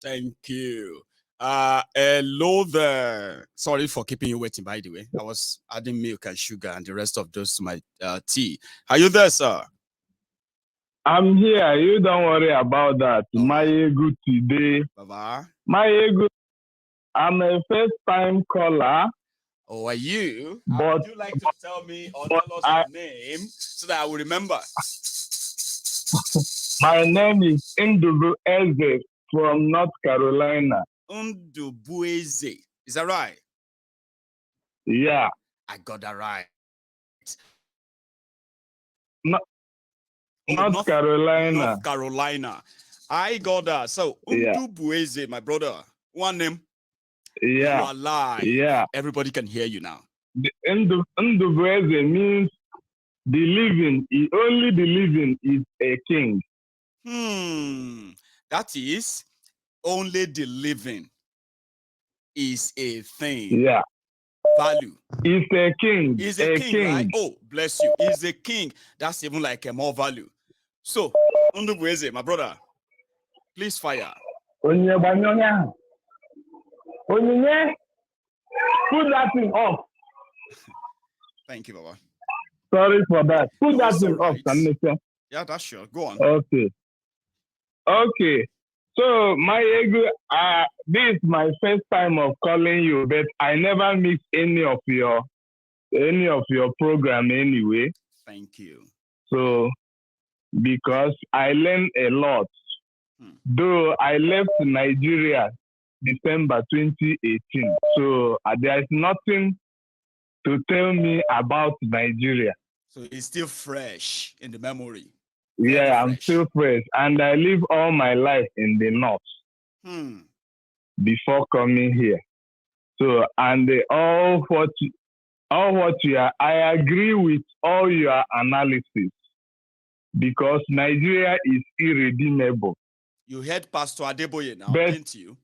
Thank you. Hello there. Sorry for keeping you waiting, by the way. I was adding milk and sugar and the rest of those to my tea. Are you there, sir? I'm here. You don't worry about that. Okay. My ego today. Baba. My ego. I'm a first-time caller. Oh, are you? Would you like to tell me or tell us your name so that I will remember? My name is Ndubueze from North Carolina. Ndubueze. Is that right? Yeah. I got that right. North Carolina. North Carolina. I got that. So, Ndubueze, my brother. One name. Yeah. You are live. Yeah. Everybody can hear you now. Ndubueze means the living. Only the living is a king. That is, only the living is a thing. Yeah. Value. Is a king. Is a king, right? Oh, bless you. Is a king. That's even like a more value. So, Ndubueze, my brother, please fire. Put that thing off. Thank you, Baba. Sorry for that. Put that thing off. Yeah, that's sure. Go on. Okay. So my ego, this is my first time of calling you, but I never miss any of your program anyway. Thank you. So because I learned a lot. Though I left Nigeria December 2018. So there is nothing to tell me about Nigeria. So it's still fresh in the memory. Yeah, I'm still fresh. And I live all my life in the north before coming here. So, and all what you are, I agree with all your analysis because Nigeria is irredeemable. You heard Pastor Adeboye now, didn't you?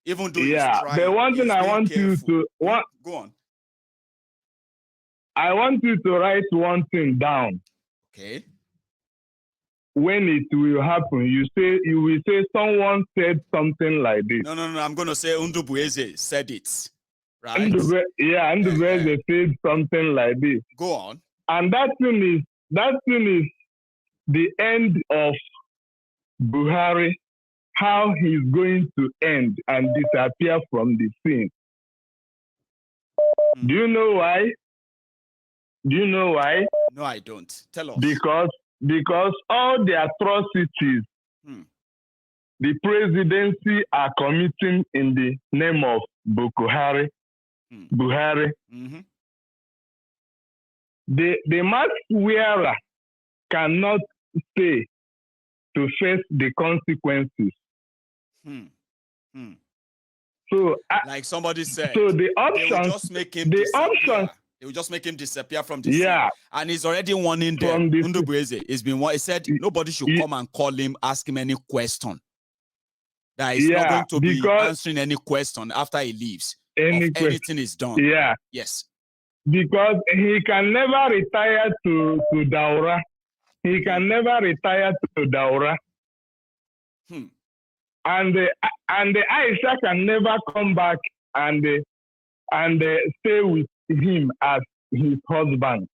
Even though he's trying, the one thing I want careful. you to go on. I want you to write one thing down. Okay. When it will happen, you will say someone said something like this. No. I'm gonna say Ndubueze said it. Right? Ndubueze said something like this. Go on. And that thing is the end of Buhari, how he's going to end and disappear from the scene. Do you know why? No, I don't. Tell us. Because all the atrocities the presidency are committing in the name of Buhari. The mask wearer cannot stay to face the consequences. So, like somebody said, so the options, they will just make him They will just make him disappear from the scene. And he's already warning them. Ndubueze, he said nobody should come and call him, ask him any question. That he's not going to be answering any question after he leaves. Anything is done. Yeah. Yes. Because he can never retire to Daura. He can never retire to Daura. And the Aisha can never come back and stay with him as his husband.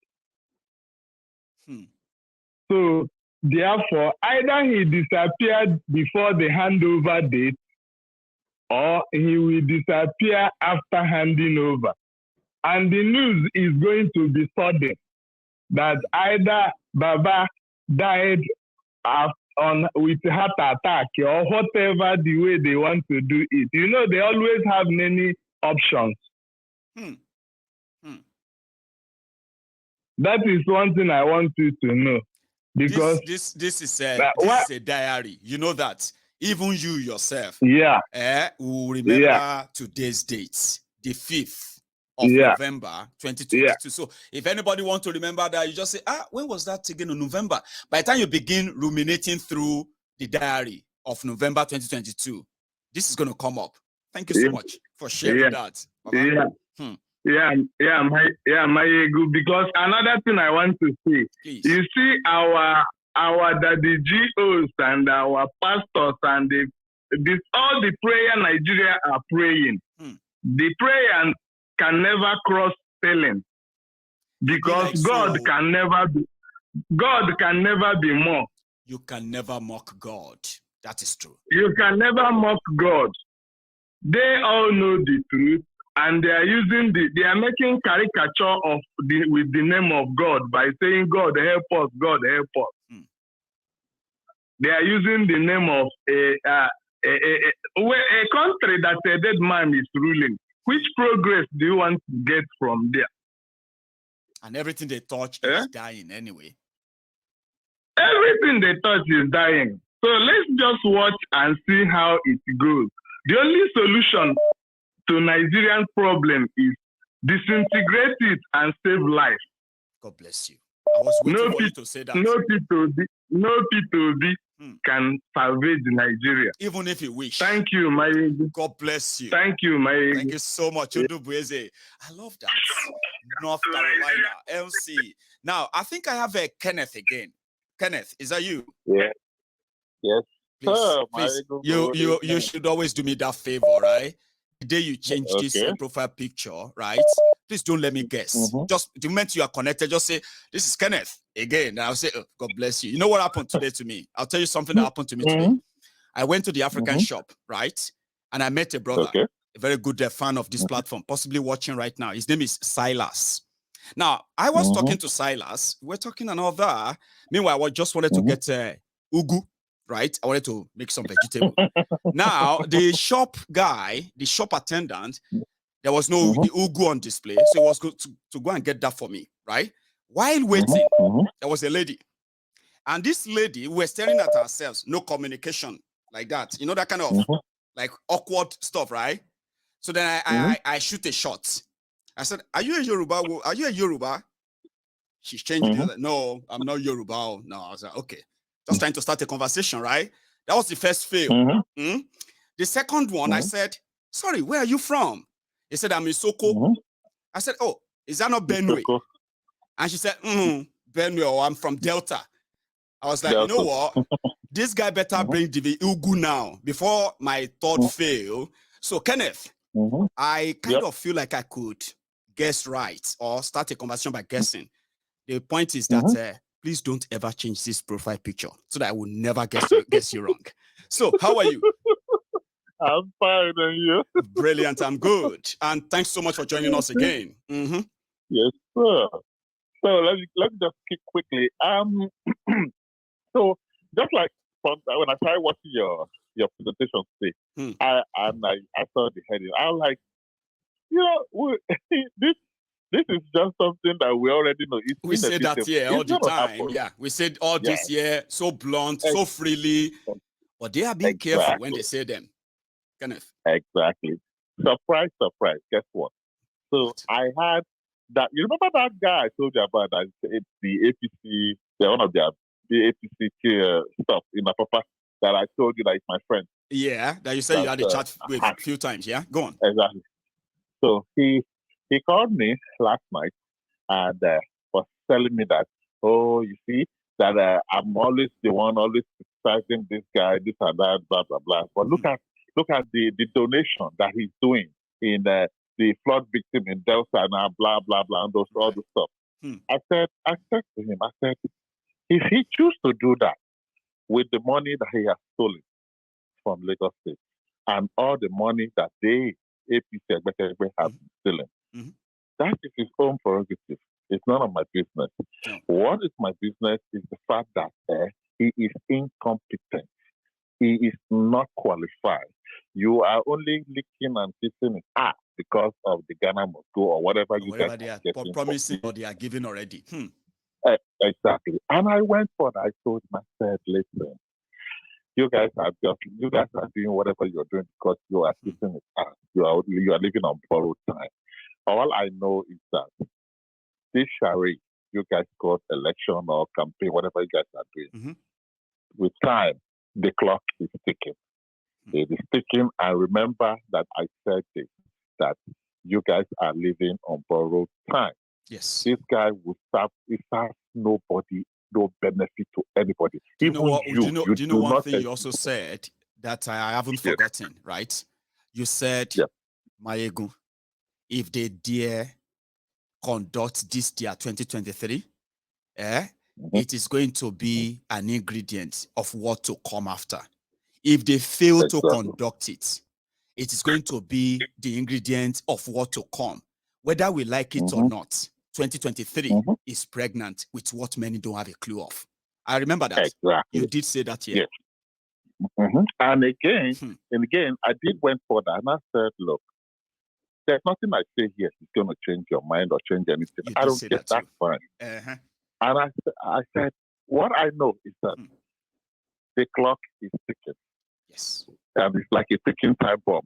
So therefore, either he disappeared before the handover date, or he will disappear after handing over. And the news is going to be sudden that either Baba died with heart attack or whatever the way they want to do it. You know, they always have many options. That is one thing I want you to know. Because this is a diary. You know that. even you yourself, will remember today's dates, the 5th of November 2022. So if anybody wants to remember that, you just say, when was that again in November? By the time you begin ruminating through the diary of November 2022, this is going to come up. Thank you so much for sharing that. My ego. Because another thing I want to say, you see our daddy GOs and our pastors and all the prayer Nigeria are praying. The prayer can never cross spelling, because like God can never be mocked. You can never mock God. That is true. You can never mock God. They all know the truth, and they are making caricature with the name of God by saying, God help us, God help us. They are using the name of a country that a dead man is ruling. Which progress do you want to get from there? And everything they touch is dying anyway. Everything they touch is dying. So let's just watch and see how it goes. The only solution to Nigerian problem is disintegrate it and save life. God bless you. I was waiting for you to say that. No P2B can salvage Nigeria. Even if you wish. Thank you, my. God bless you. Thank you, my. Thank you so much, Ndubueze. I love that. North Carolina, LC. Now, I think I have a Kenneth again. Kenneth, is that you? Yeah. Yes. Please. You should always do me that favor, right? The day you change this profile picture, right? Please don't let me guess. Just the moment you are connected, just say, this is Kenneth again. And I'll say, God bless you. You know what happened today to me? I'll tell you something that happened to me today. I went to the African shop, right? And I met a brother, a very good fan of this platform, possibly watching right now. His name is Silas. Now, I was talking to Silas. We're talking and all that. Meanwhile, I just wanted to get ugu, right? I wanted to make some vegetable. Now, the shop guy, the shop attendant, there was no ugu on display. So he was good to go and get that for me, right? While waiting, there was a lady. And this lady, we were staring at ourselves, no communication like that. You know, that kind of like awkward stuff, right? So then I shoot a shot. I said, are you a Yoruba? Are you a Yoruba? She's changing it. No, I'm not Yoruba. No, I was like, okay. Just trying to start a conversation, right? That was the first fail. The second one, I said, sorry, where are you from? He said, I'm in Soko. I said, oh, is that not Benue? And she said, Benue, or I'm from Delta. I was like, you know what? This guy better bring the Ugu now before my third fail. So, Kenneth, I kind of feel like I could guess right or start a conversation by guessing. The point is that please don't ever change this profile picture so that I will never guess you wrong. So, how are you? I'm fine, and you? Brilliant, I'm good. And thanks so much for joining us again. Yes, sir. So let me just keep quickly. So just like when I started watching your presentation today, I saw the heading. I was like, this is just something that we already know. We say that here all the time. Yeah, we said all this year so blunt, so freely, but they are being careful when they say them. Kenneth. Exactly. Surprise, surprise. Guess what? So I had that. You remember that guy I told you about? That it's the APC, one of the APC stuff in Apapa that I told you that is my friend. Yeah, that you said you had a chat with a few times. Yeah, go on. Exactly. So he called me last night and was telling me that, oh, you see, that I'm always the one always criticizing this guy, this and that, blah, blah, blah. But look at the donation that he's doing in the flood victim in Delta and blah, blah, blah, and all the stuff. I said to him, if he chooses to do that with the money that he has stolen from Lagos State and all the money that they, APC, have stolen, that is his own prerogative. It's none of my business. What is my business is the fact that he is incompetent. He is not qualified. You are only licking and kissing his ass because of the Ghana must go or whatever you guys they are promising or they are giving already. Exactly. And I went for it. I told him, I said, listen, You guys are doing whatever you're doing because you are sitting it. You are living on borrowed time. All I know is that this charade, you guys got election or campaign, whatever you guys are doing. With time, the clock is ticking. It is ticking. And remember that I said this, that you guys are living on borrowed time. Yes. This guy will serve. It serves nobody, no benefit to anybody. Do you know one thing you also said that I haven't forgotten, right? You said, Mayegun, if they dare conduct this year 2023, it is going to be an ingredient of what to come after. If they fail to conduct it, it is going to be the ingredient of what to come. Whether we like it or not, 2023 is pregnant with what many don't have a clue of. I remember that. Exactly. You did say that here. Yes. And again, I did went further and I said, look, there's nothing I say here is going to change your mind or change anything. I don't get that fine. And I said, what I know is that the clock is ticking. Yes. And it's like a ticking time bomb,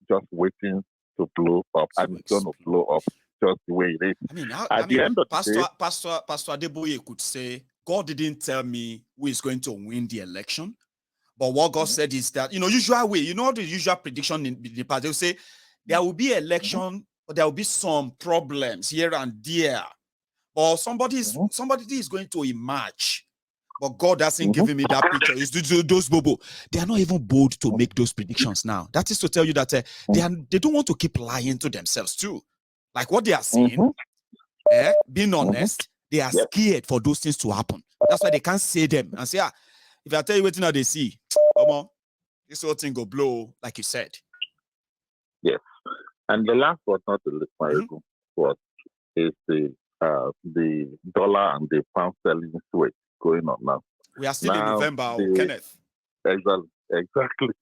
just waiting to blow up. And it's going to blow up just the way it is. I mean, at the end of the day, Pastor Adeboye could say, God didn't tell me who is going to win the election. But what God said is that, usual way, the usual prediction in the past, they'll say there will be election, but there will be some problems here and there. Or somebody is going to emerge. But God hasn't given me that picture. It's those bobo. They are not even bold to make those predictions now. That is to tell you that they don't want to keep lying to themselves too. Like what they are saying, being honest, they are scared for those things to happen. That's why they can't say them and say, if I tell you what now they see, this whole thing go blow, like you said. Yes. And the last but not the least, is the dollar and the pound sterling switch going on now. We are still in November, Kenneth. Exactly.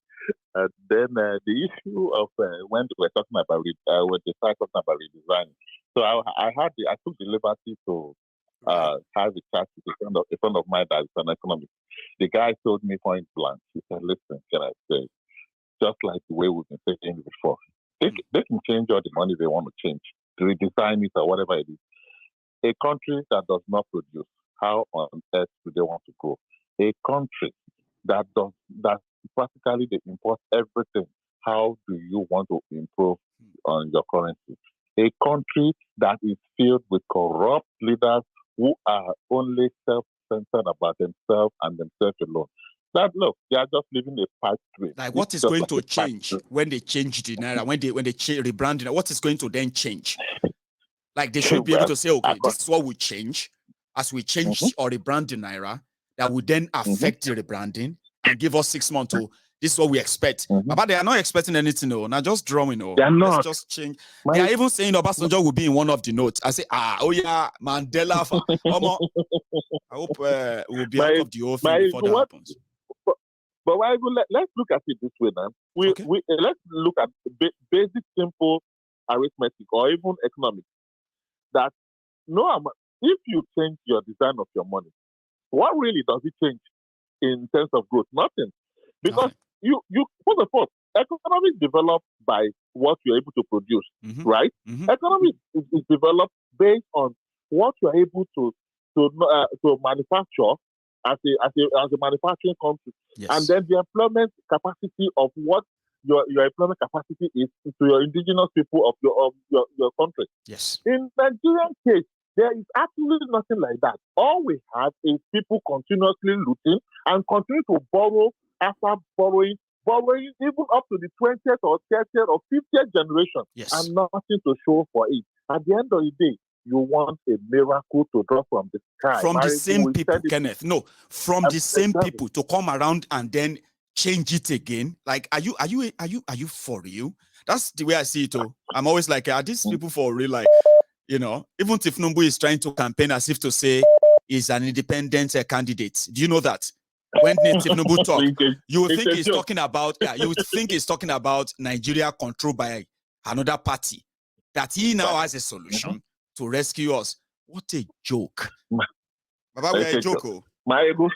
And then the issue of when we're talking about when they started talking about redesign. So I took the liberty to have a chat with a friend of mine that is an economist. The guy told me point blank. He said, "Listen, can I say, just like the way we've been saying before, they can change all the money they want to change, to redesign it or whatever it is. A country that does not produce, how on earth do they want to grow? A country that practically they import everything, how do you want to improve on your currency? A country that is filled with corrupt leaders who are only self-centered about themselves and themselves alone. That look, they are just living a pipe dream. Like what is going to change when they change the naira, when they rebrand it? What is going to then change? Like they should be able to say, okay, this is what we change as we change or rebrand the naira, that would then affect the rebranding and give us 6 months to this is what we expect. But they are not expecting anything, now just drawing. They are not. Let's just change. They are even saying Obasanjo will be in one of the notes. I say, Mandela. I hope we'll be out of the whole thing before that happens. But let's look at it this way now. Let's look at basic, simple arithmetic or even economics. That if you change your design of your money, what really does it change in terms of growth? Nothing. Because you first of all, economy is developed by what you're able to produce, right? Economy is developed based on what you're able to manufacture as a manufacturing country, and then the employment capacity of what your employment capacity is to your indigenous people of your country. Yes. In Nigerian case, there is absolutely nothing like that. All we have is people continuously looting and continue to borrow after borrowing even up to the 20th or 30th or 50th generation, and nothing to show for it. At the end of the day, you want a miracle to drop from the sky. From the same people, Kenneth. No, from the same people to come around and then change it again. Like, are you for real? That's the way I see it. I'm always like, are these people for real? Like, even if Numbu is trying to campaign as if to say he's an independent candidate. Do you know that? When Native Numbu talk, you would think he's talking about Nigeria controlled by another party. That he now has a solution to rescue us. What a joke. Baba, we are a joke. My ego,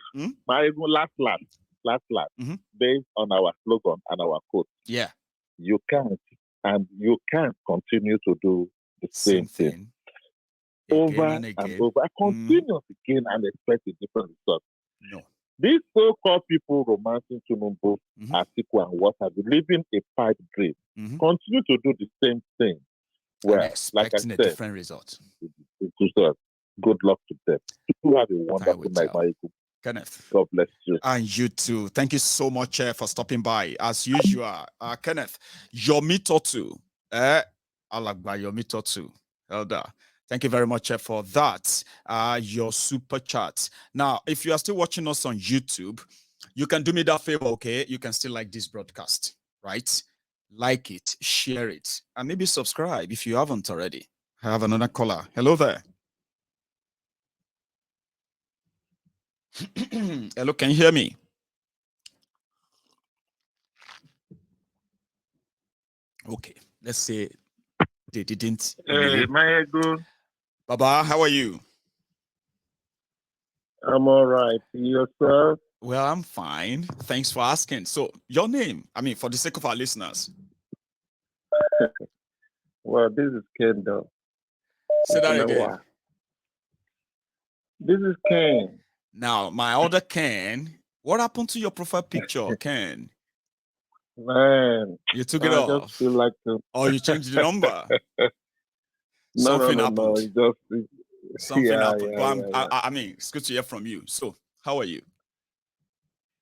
last. last, based on our slogan and our quote. Yeah. You can't, and you can't continue to do the same thing. Over and over. I continue again and expect a different result. No. These so-called people romancing Tinubu, Atiku, and what have you, living a pipe dream, continue to do the same thing. Well, expecting a different result. Good luck to them. You have a wonderful night, Michael. Kenneth. God bless you. And you too. Thank you so much for stopping by. As usual, Kenneth, Yomi Totu. Alagba Yomi Totu. Elder. Thank you very much for that. Your super chat. Now, if you are still watching us on YouTube, you can do me that favor, okay? You can still like this broadcast, right? Like it, share it, and maybe subscribe if you haven't already. I have another caller. Hello there. Hello, can you hear me? Okay, let's say they didn't. Hey, Maego. Baba, how are you? I'm all right. Yourself? Well, I'm fine. Thanks for asking. So, your name, I mean, for the sake of our listeners. Well, this is Kendall. Say that again. This is Ken. Now, my other Ken, what happened to your profile picture, Ken? Man, you took it off. I just feel like to. Oh, you changed the number. Something happened. Something happened. But I mean, it's good to hear from you. So, how are you?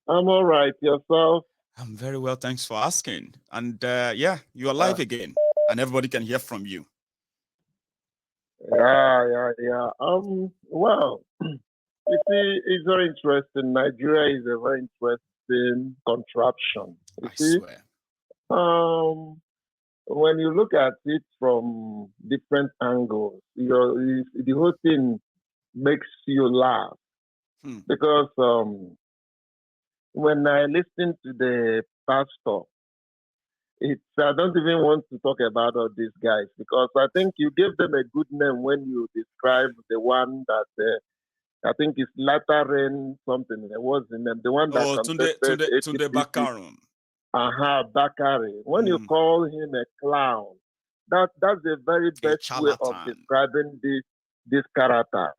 I'm all right. Yourself? I'm very well. Thanks for asking. And yeah, you're alive again, and everybody can hear from you. Yeah. Well, you see, it's very interesting. Nigeria is a very interesting contraption. You see? Swear. When you look at it from different angles, the whole thing makes you laugh. Because when I listen to the pastor, I don't even want to talk about all these guys, because I think you gave them a good name when you describe the one that I think is Lateran something. It was in them. The one that Tunde Bakarum. Bakari. When you call him a clown, that's the very best way of describing these characters.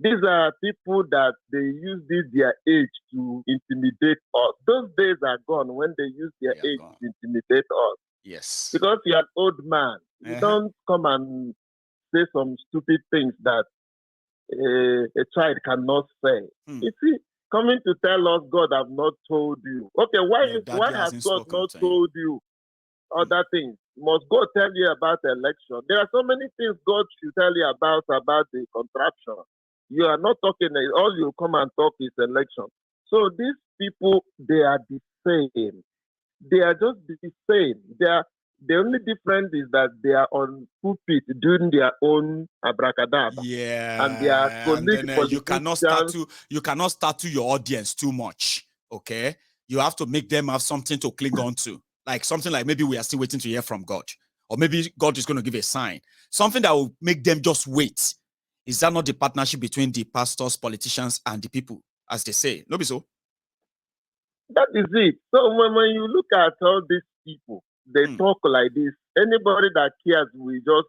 These are people that they use their age to intimidate us. Those days are gone when they use their age to intimidate us. Yes. Because you're an old man. You don't come and say some stupid things that a child cannot say. You see, coming to tell us God have not told you. Okay, why has God not told you other things? Must God tell you about the election? There are so many things God should tell you about the contraption. You are not talking, all you come and talk is election. So these people, they are the same. They are just the same. The only difference is that they are on pulpit doing their own abracadabra. Yeah. And their colleagues, you cannot start to your audience too much. Okay. You have to make them have something to cling on to. Like something like maybe we are still waiting to hear from God. Or maybe God is going to give a sign. Something that will make them just wait. Is that not the partnership between the pastors, politicians, and the people, as they say? No, be so? That is it. So when you look at all these people, they talk like this. Anybody that cares will just,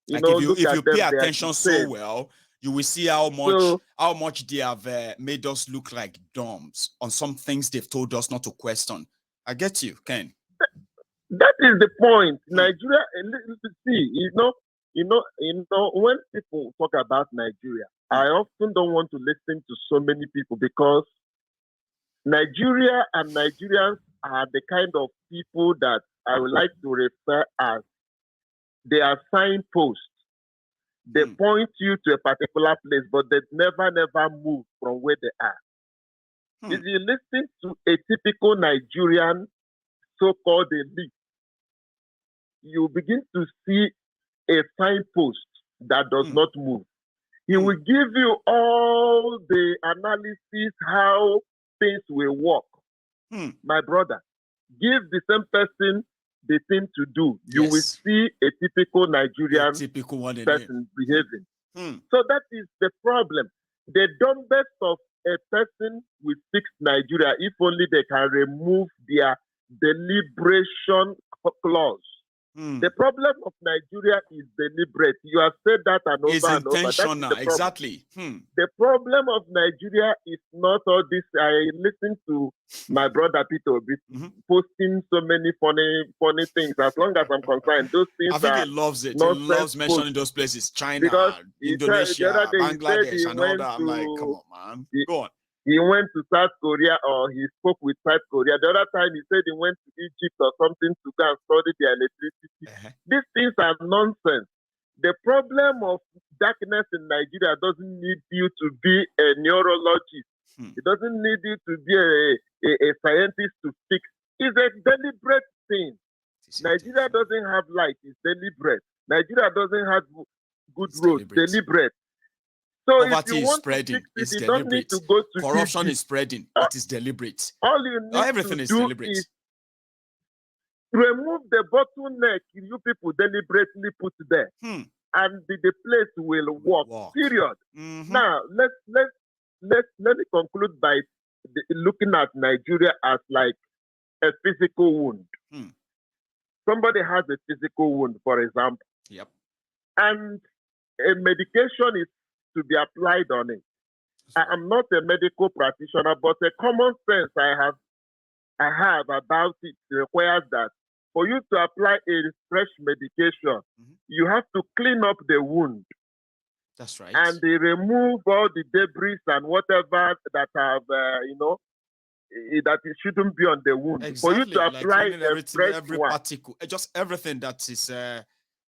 if you pay attention so well, you will see how much they have made us look like dumbs on some things they've told us not to question. I get you, Ken. That is the point. Nigeria, see, when people talk about Nigeria, I often don't want to listen to so many people, because Nigeria and Nigerians are the kind of people that I would like to refer as they are signposts. They point you to a particular place, but they never move from where they are. If you listen to a typical Nigerian so-called elite, you begin to see a signpost that does not move. He will give you all the analysis, how things will work. My brother, give the same person the thing to do. You will see a typical Nigerian person behaving. So that is the problem. The dumbest of a person will fix Nigeria if only they can remove their deliberation clause. The problem of Nigeria is deliberate. You have said that and over it's and over. Intentional, exactly. The problem of Nigeria is not all this. I listened to my brother Peter posting so many funny things. As long as I'm concerned, those things I think he loves it. He loves mentioning those places. China, because Indonesia, Bangladesh, and all that. I'm like, come on, man. Go on. He went to South Korea, or he spoke with South Korea. The other time he said he went to Egypt or something to go and study their electricity. These things are nonsense. The problem of darkness in Nigeria doesn't need you to be a neurologist. It doesn't need you to be a scientist to fix. It's a deliberate thing. Nigeria doesn't have light. It's deliberate. Nigeria doesn't have good roads. Deliberate. So poverty is spreading. It's deliberate. Corruption is spreading. It is deliberate. All you need everything to is do deliberate. Is remove the bottleneck you people deliberately put there, and the place will work. Period. Now let me conclude by looking at Nigeria as like a physical wound. Somebody has a physical wound, for example. Yep. And a medication is to be applied on it. I'm not a medical practitioner, but a common sense I have about it requires that for you to apply a fresh medication, you have to clean up the wound. That's right. And they remove all the debris and whatever that have, that it shouldn't be on the wound. Exactly. For you to apply every particle, just everything that is,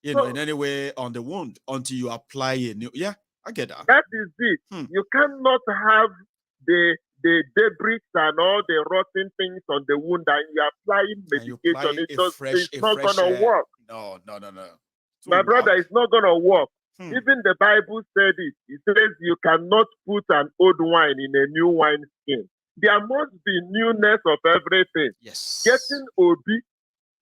in any way on the wound until you apply a new. Yeah, I get that. That is it. You cannot have the debris and all the rotten things on the wound and you're applying medication. It's not going to work. No. My brother, it's not going to work. Even the Bible said it. It says you cannot put an old wine in a new wine skin. There must be newness of everything. Yes. Getting Obi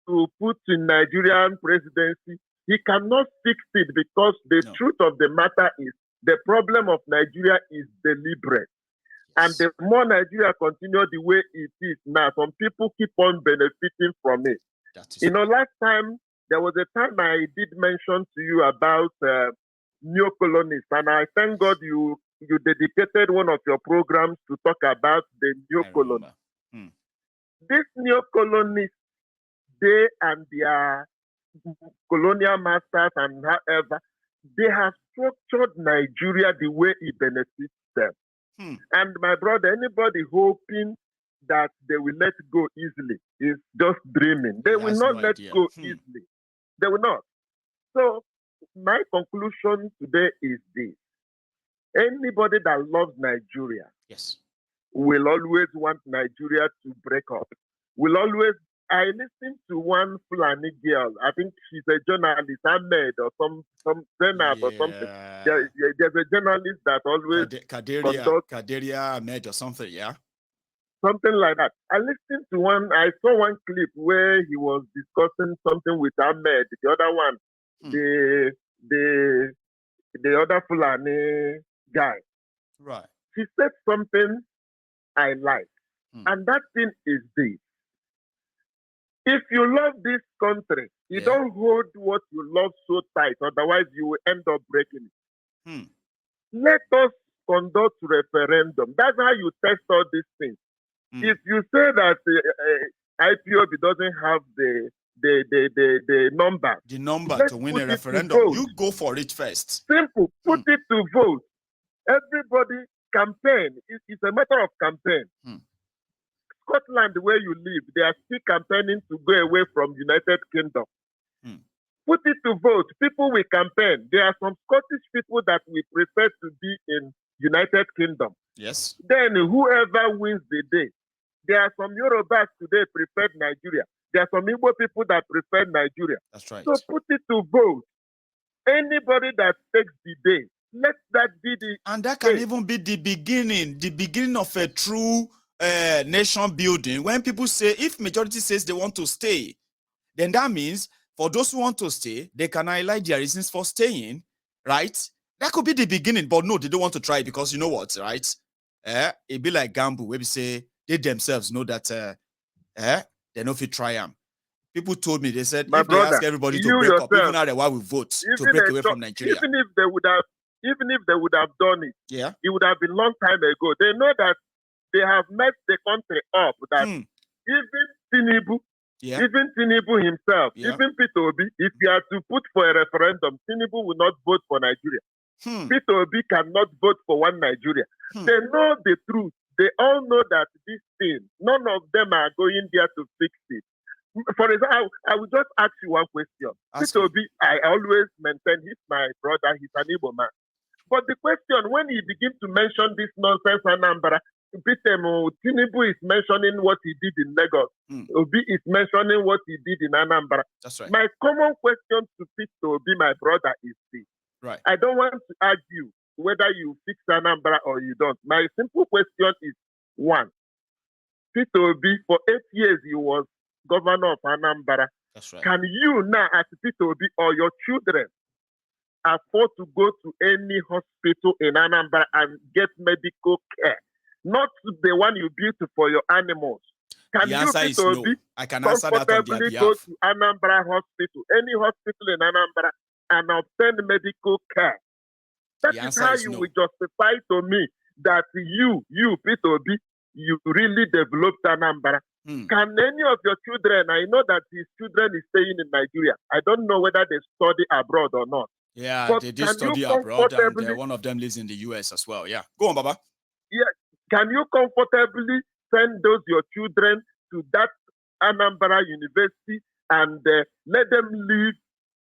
to put in Nigerian presidency, he cannot fix it because the truth of the matter is the problem of Nigeria is deliberate. And the more Nigeria continue the way it is now, some people keep on benefiting from it. Last time, there was a time I did mention to you about neo-colonists, and I thank God you dedicated one of your programs to talk about the neo-colonists. These neo-colonists, they and their colonial masters and however, they have structured Nigeria the way it benefits them. And my brother, anybody hoping that they will let go easily is just dreaming. They will not let go easily. They will not. So my conclusion today is this. Anybody that loves Nigeria will always want Nigeria to break up. I listened to one Fulani girl. I think she's a journalist, Ahmed or some Zainab or something. There's a journalist that always Kaderia Ahmed or something, yeah? Something like that. I saw one clip where he was discussing something with Ahmed, the other one, the other Fulani guy. Right. She said something I like. And that thing is this. If you love this country, you don't hold what you love so tight, otherwise you will end up breaking it. Let us conduct referendum. That's how you test all these things. If you say that IPOB doesn't have the number to win a referendum, you go for it first. Simple. Put it to vote. Everybody campaign. It's a matter of campaign. Scotland, where you live, they are still campaigning to go away from United Kingdom. Put it to vote. People will campaign. There are some Scottish people that we prefer to be in United Kingdom. Yes. Then whoever wins the day. There are some Yorubas today prefer Nigeria. There are some Igbo people that prefer Nigeria. That's right. So put it to vote. Anybody that takes the day, let that be the And that can even be the beginning of a true nation building. When people say, if majority says they want to stay, then that means for those who want to stay, they can highlight their reasons for staying, right? That could be the beginning, but no, they don't want to try it because you know what, right? it be like gamble where we say they themselves know that they know if you try them. People told me, they said, if they ask everybody to break up, even now why we vote to break away from Nigeria. Even if they would have done it, it would have been a long time ago. They know that they have messed the country up. That even Tinubu himself, even Peter Obi, if you are to put for a referendum, Tinubu will not vote for Nigeria. Peter Obi cannot vote for one Nigeria. They know the truth. They all know that this thing, none of them are going there to fix it. For example, I will just ask you one question. Peter Obi, I always maintain he's my brother, he's an Igbo man. But the question, when he begins to mention this nonsense Anambra, Tinubu is mentioning what he did in Lagos. Obi is mentioning what he did in Anambra. That's right. My common question to Peter Obi, my brother, is this. Right. I don't want to argue whether you fix Anambra or you don't. My simple question is, one, Peter Obi, for 8 years, he was governor of Anambra. That's right. Can you now, as Peter Obi or your children, afford to go to any hospital in Anambra and get medical care? Not the one you built for your animals. Can the you, answer Peter is Obi, no. I can answer that on their comfortably behalf. go to Anambra hospital, any hospital in Anambra, and obtain medical care? That is how you will justify to me that you, Peter Obi, you really developed Anambra. Can any of your children, I know that his children is staying in Nigeria. I don't know whether they study abroad or not. Yeah, but they did study abroad, and one of them lives in the US as well. Yeah. Go on, Baba. Yeah. Can you comfortably send those your children to that Anambra University and let them live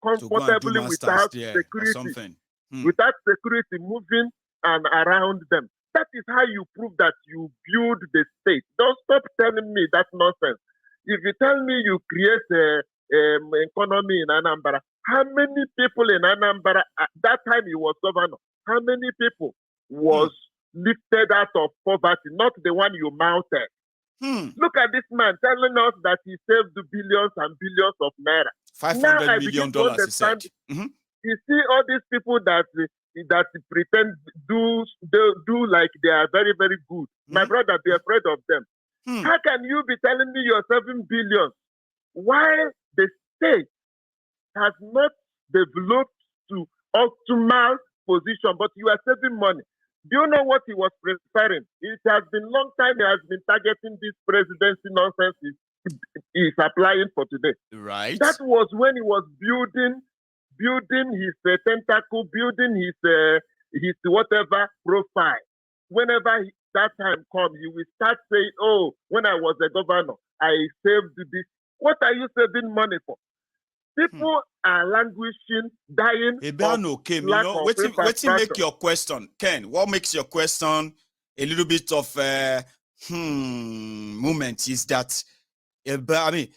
comfortably without security? Without security moving and around them. That is how you prove that you build the state. Don't stop telling me that nonsense. If you tell me you create an economy in Anambra, how many people in Anambra, at that time he was governor, how many people was lifted out of poverty, not the one you mounted? Look at this man telling us that he saved billions and billions of naira. $500 million, he said. You see all these people that pretend do like they are very, very good. My brother, be afraid of them. How can you be telling me you're 7 billion while the state has not developed to optimal position, but you are saving money? Do you know what he was preparing? It has been a long time he has been targeting this presidency nonsense he's applying for today. Right. That was when he was building his tentacle, building his whatever profile. Whenever that time comes, he will start saying, "Oh, when I was a governor, I saved this." What are you saving money for? People are languishing, dying. What make your question, Ken? What makes your question a little bit of moment is that Ebeano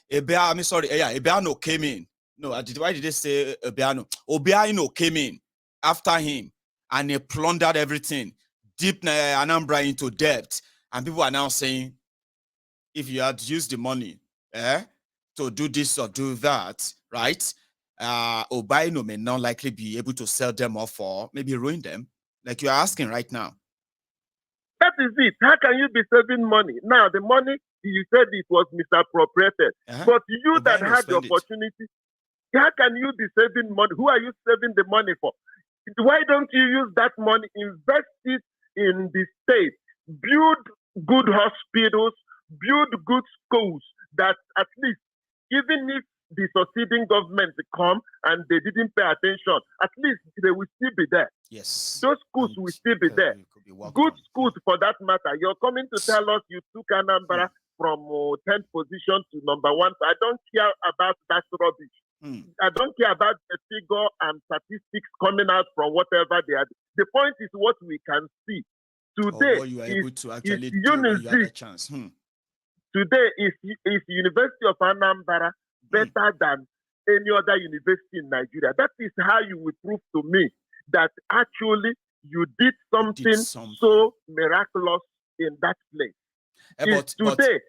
came in. No, why did they say Obiano? Obiano came in after him and he plundered everything, deep Anambra into debt. And people are now saying, if you had used the money to do this or do that, right? Obiano may not likely be able to sell them off or maybe ruin them, like you're asking right now. That is it. How can you be saving money? Now, the money, you said it was misappropriated. But you that had the opportunity, how can you be saving money? Who are you saving the money for? Why don't you use that money, invest it in the state, build good hospitals, build good schools that at least, even if the succeeding government come and they didn't pay attention, at least they will still be there. Yes. Those schools will still be there. Good schools for that matter. You're coming to tell us you took Anambra from 10th position to number 1. I don't care about that rubbish. I don't care about the figure and statistics coming out from whatever they are. The point is what we can see. Today you are able to actually is do when you have a chance. Today is University of Anambra better than any other university in Nigeria. That is how you will prove to me that actually you did something so miraculous in that place.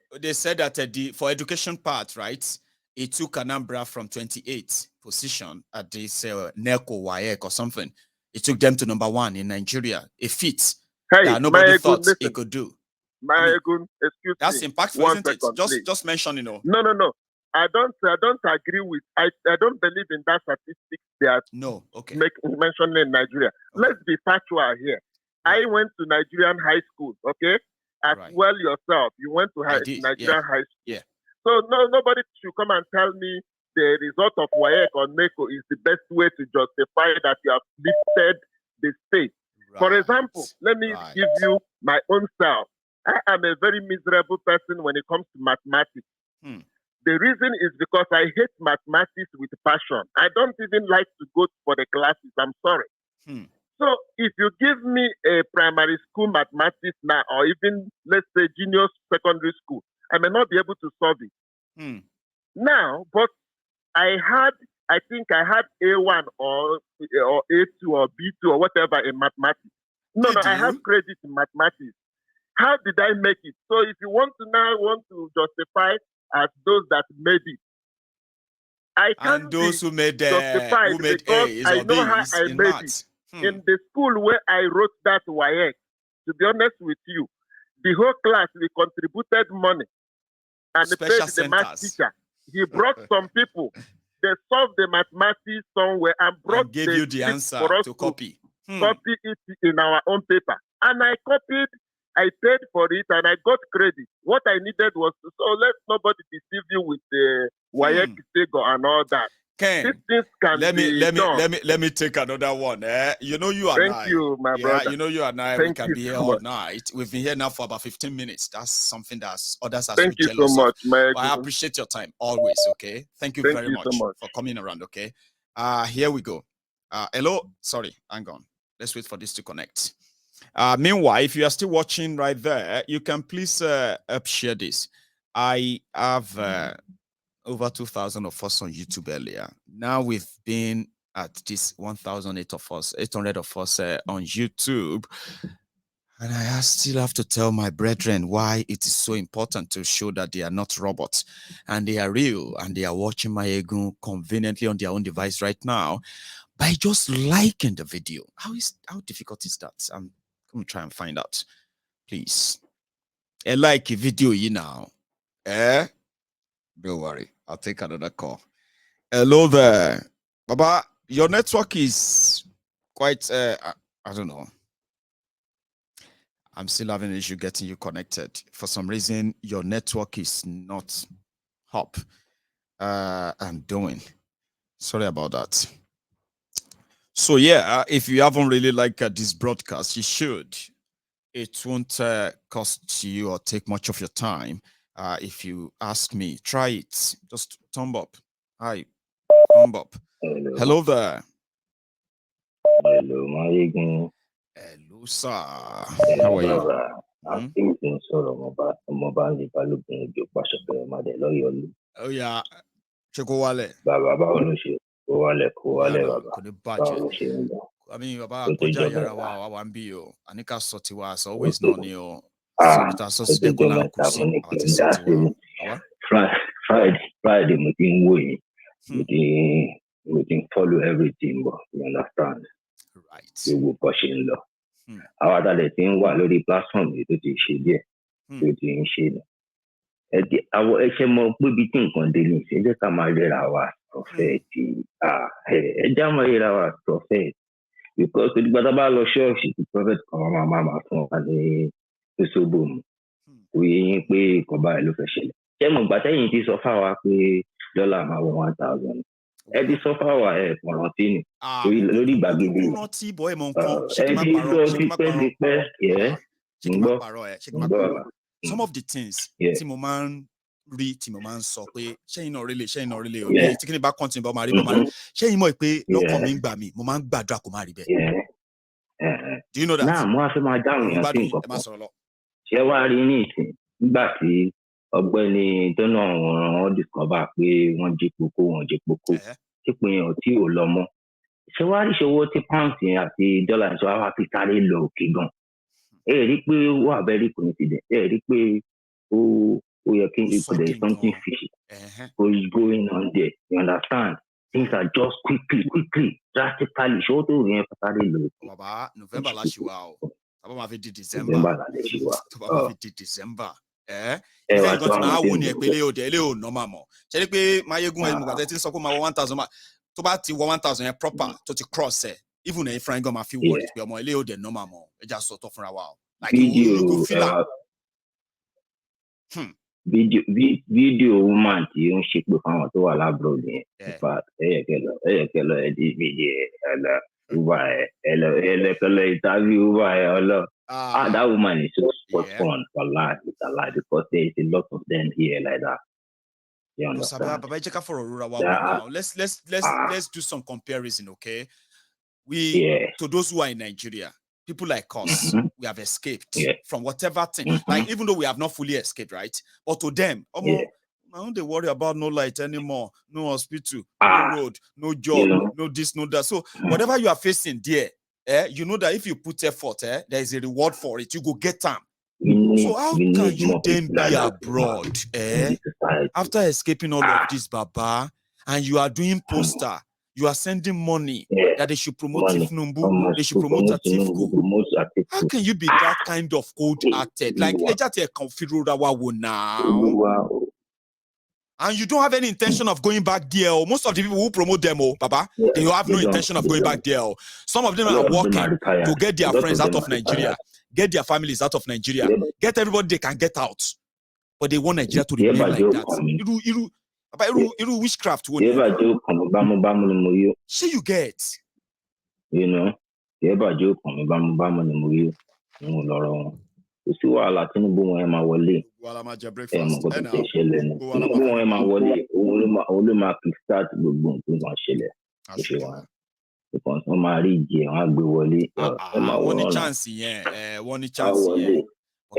But they said that for education part, right? It took Anambra from 28th position at this NECO, Wike or something. It took them to number 1 in Nigeria. A feat. Hey, nobody thought he could do. Excuse that's me. That's impactful, One isn't second, it? Just mention, No. I don't agree with. I don't believe in that statistics they are mentioning in Nigeria. Okay. Let's be factual here. Right. I went to Nigerian high school. Okay, as well yourself. You went to Nigerian high school. Yeah. So nobody should come and tell me the result of Wike or NECO is the best way to justify that you have lifted the state. Right. For example, let me give you my own self. I am a very miserable person when it comes to mathematics. The reason is because I hate mathematics with passion. I don't even like to go for the classes. I'm sorry. So if you give me a primary school mathematics now, or even let's say junior secondary school, I may not be able to solve it. Now, but I think I had A1 or A2 or B2 or whatever in mathematics. No, I have credit in mathematics. How did I make it? So if you want to justify as those that made it, I can't. And those who made A's I know how I made it. In the school where I wrote that Wike, to be honest with you, the whole class, we contributed money and paid the math teacher. He brought some people. They solved the mathematics somewhere and brought gave you the answer for us to copy. Copy it in our own paper. And I copied, I paid for it, and I got credit. What I needed was so let nobody deceive you with the Wike figure and all that. Ken, these things can let me take another one. You know you and Thank you, my brother. You know you and I, we can be here all night. We've been here now for about 15 minutes. That's something that others are so jealous of. Thank you so much, man. I appreciate your time always, okay? Thank you very much for coming around, okay? Here we go. Hello, sorry, hang on. Let's wait for this to connect. Meanwhile, if you are still watching right there, you can please share this. I have over 2,000 of us on YouTube earlier. Now we've been at this 1,800 of us on YouTube. And I still have to tell my brethren why it is so important to show that they are not robots and they are real and they are watching my ego conveniently on their own device right now by just liking the video. How difficult is that? I'm going to try and find out. Please. Like a video, now. Don't worry. I'll take another call. Hello there. Baba, your network is quite, I don't know. I'm still having an issue getting you connected. For some reason, your network is not up. I'm doing. Sorry about that. So yeah, if you haven't really liked this broadcast, you should. It won't cost you or take much of your time. If you ask me, try it. Just thumb up. Hi, thumb up. Hello there. Hello, my Hello, sir. How are you? I'm thinking sort of about mobile development. Oh yeah. Chekowale. Baba, I mean, Baba, Koja Yarawa, Wambio, Anika Sotiwa, as always known you. Friday, we can follow everything, but you understand. Right. We will push in law. Our other thing, while the platform is there, our HMO will be think on the list. They come out our prophet. Our prophet. Because the Badabalo church is the prophet of my mama and the so boom. We could buy a look at shit. But I ain't this of our $1,000. And this of our quarantine. We really baggy. Some of the things, Timoman read Timoman so she not really okay. Taking it back continue about Mari. She mo pe no coming by me. Mo man gbadura ko mari be. Do you know that? Now, mo afi ma down yan tin ko. Ṣé wá rí ní ìsìn nígbà tí ọ̀gbẹ́ni tó náà wọ́n discover pé wọ́n jí poko tí pé yẹn ò tí ò lọ mọ́. Ṣé wá rí ṣòwò tí pounds yẹn àti dollar ṣe wá fi sáré lọ òkè gan. Rí pé ó wà very coincident. Rí pé ó yẹ kí there's something fishy going on there. You understand? Things are just quickly, drastically. Show to me, Baba, November last year. About December. December. If I got my own Epele Odele no mamo. Chepe Mayegun Mugatin Soko 1,000 to bat 1,000 proper to cross even if Frank got my few words be more Leo de no mamo. Just sort of for a while. Like you feel video woman tí ó ń ṣe pé fáwọn tó wà lábúrò ní nípa ẹyẹkẹlọ ẹdí video ẹlẹkẹlọ interview that woman is so spot on for life with her life because there is a lot of them here like that. You understand? Let's do some comparison, okay? To those who are in Nigeria, people like us, we have escaped from whatever thing. Like, even though we have not fully escaped, right? But to them, I don't they worry about no light anymore, no hospital, no road, no job, no this, no that. So whatever you are facing there, you know that if you put effort, there is a reward for it. You go get them. So how can you then be abroad, after escaping all of this, Baba, and you are doing poster? You are sending money that they should promote Tifnumbu, they should promote Atiku. How can you be that kind of cold-hearted? Like, now. And you don't have any intention of going back there. Most of the people who promote them, Baba, they have no intention of going back there. Some of them are working to get their friends out of Nigeria, get their families out of Nigeria, get everybody they can get out. But they want Nigeria to remain like that. About witchcraft, see you get. You know, see what Latino my wale. Breakfast. Start because no marry one chance, one chance, I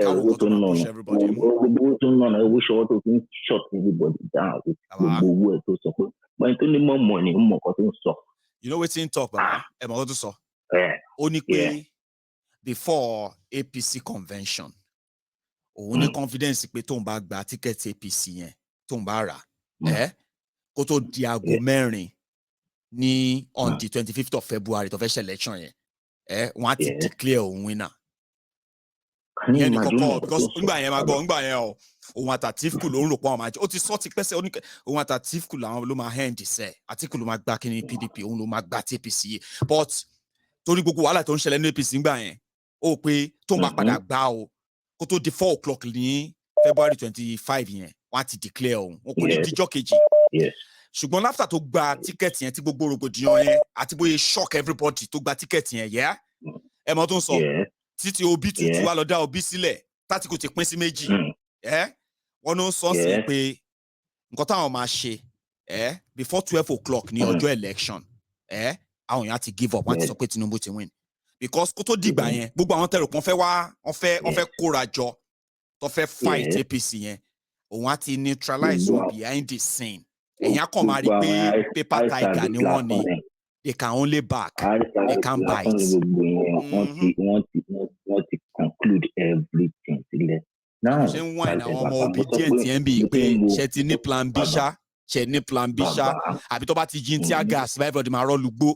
wish all to shut everybody down with the word to support. But only more money, more cotton soft. You know what's in talk, Baba? Only before APC convention. Only confidence pe ton ba gba ticket APC yen ton ba ra. Koto Diago Mary ni on the 25th of February to first election yen. Wọ́n ti declare a winner. Because ohun Atiku ló ń rò pé àwọn máa jẹ ó ti sọ ti pẹ́sẹ́ ohun Atiku làwọn ló máa hand sẹ́ Atiku ló máa gbá kí ní PDP òun ló máa gbá TPC but torí gbogbo wàhálà tó ń ṣẹlẹ̀ ní APC ńgbà yẹn ó pé tó ń bá padà gbá o kó tó di 4 o'clock ní February 25 yẹn wọ́n á ti declare òun wọn kò ní díjọ́ kejì ṣùgbọ́n láfíà tó gba tíkẹ́ẹ̀tì yẹn tí gbogbo rògbòdìyàn yẹn àti bóyá shock everybody tó gba tíkẹ́ẹ̀tì yẹn ẹ mọ̀ tó ń sọ títí Obi tuntun wá lọ dá Obi sílẹ̀ tátí kò ti pín sí méjì wọ́n ló ń sọ sí pé nǹkan táwọn máa ṣe before 12 o'clock ní ọjọ́ election àwọn èèyàn ti give up wọ́n ti sọ pé Tinubu ti win because kó tó dìgbà yẹn gbogbo àwọn tẹ̀rù kan fẹ́ wá wọ́n fẹ́ kóra jọ tó fẹ́ fight APC yẹn òun á ti neutralize wọn behind the scene èèyàn kàn máa rí pé paper tiger ni wọ́n ní they can only back they can bite. Want to conclude everything together. Now, ṣé ń wá àwọn ọmọ obedient yẹn bí pé ṣe ti ní plan B ṣá ṣe ní plan B ṣá àbí tó bá ti jí tí a gas báyìí bọ́dọ̀ máa rọ́ lùgbó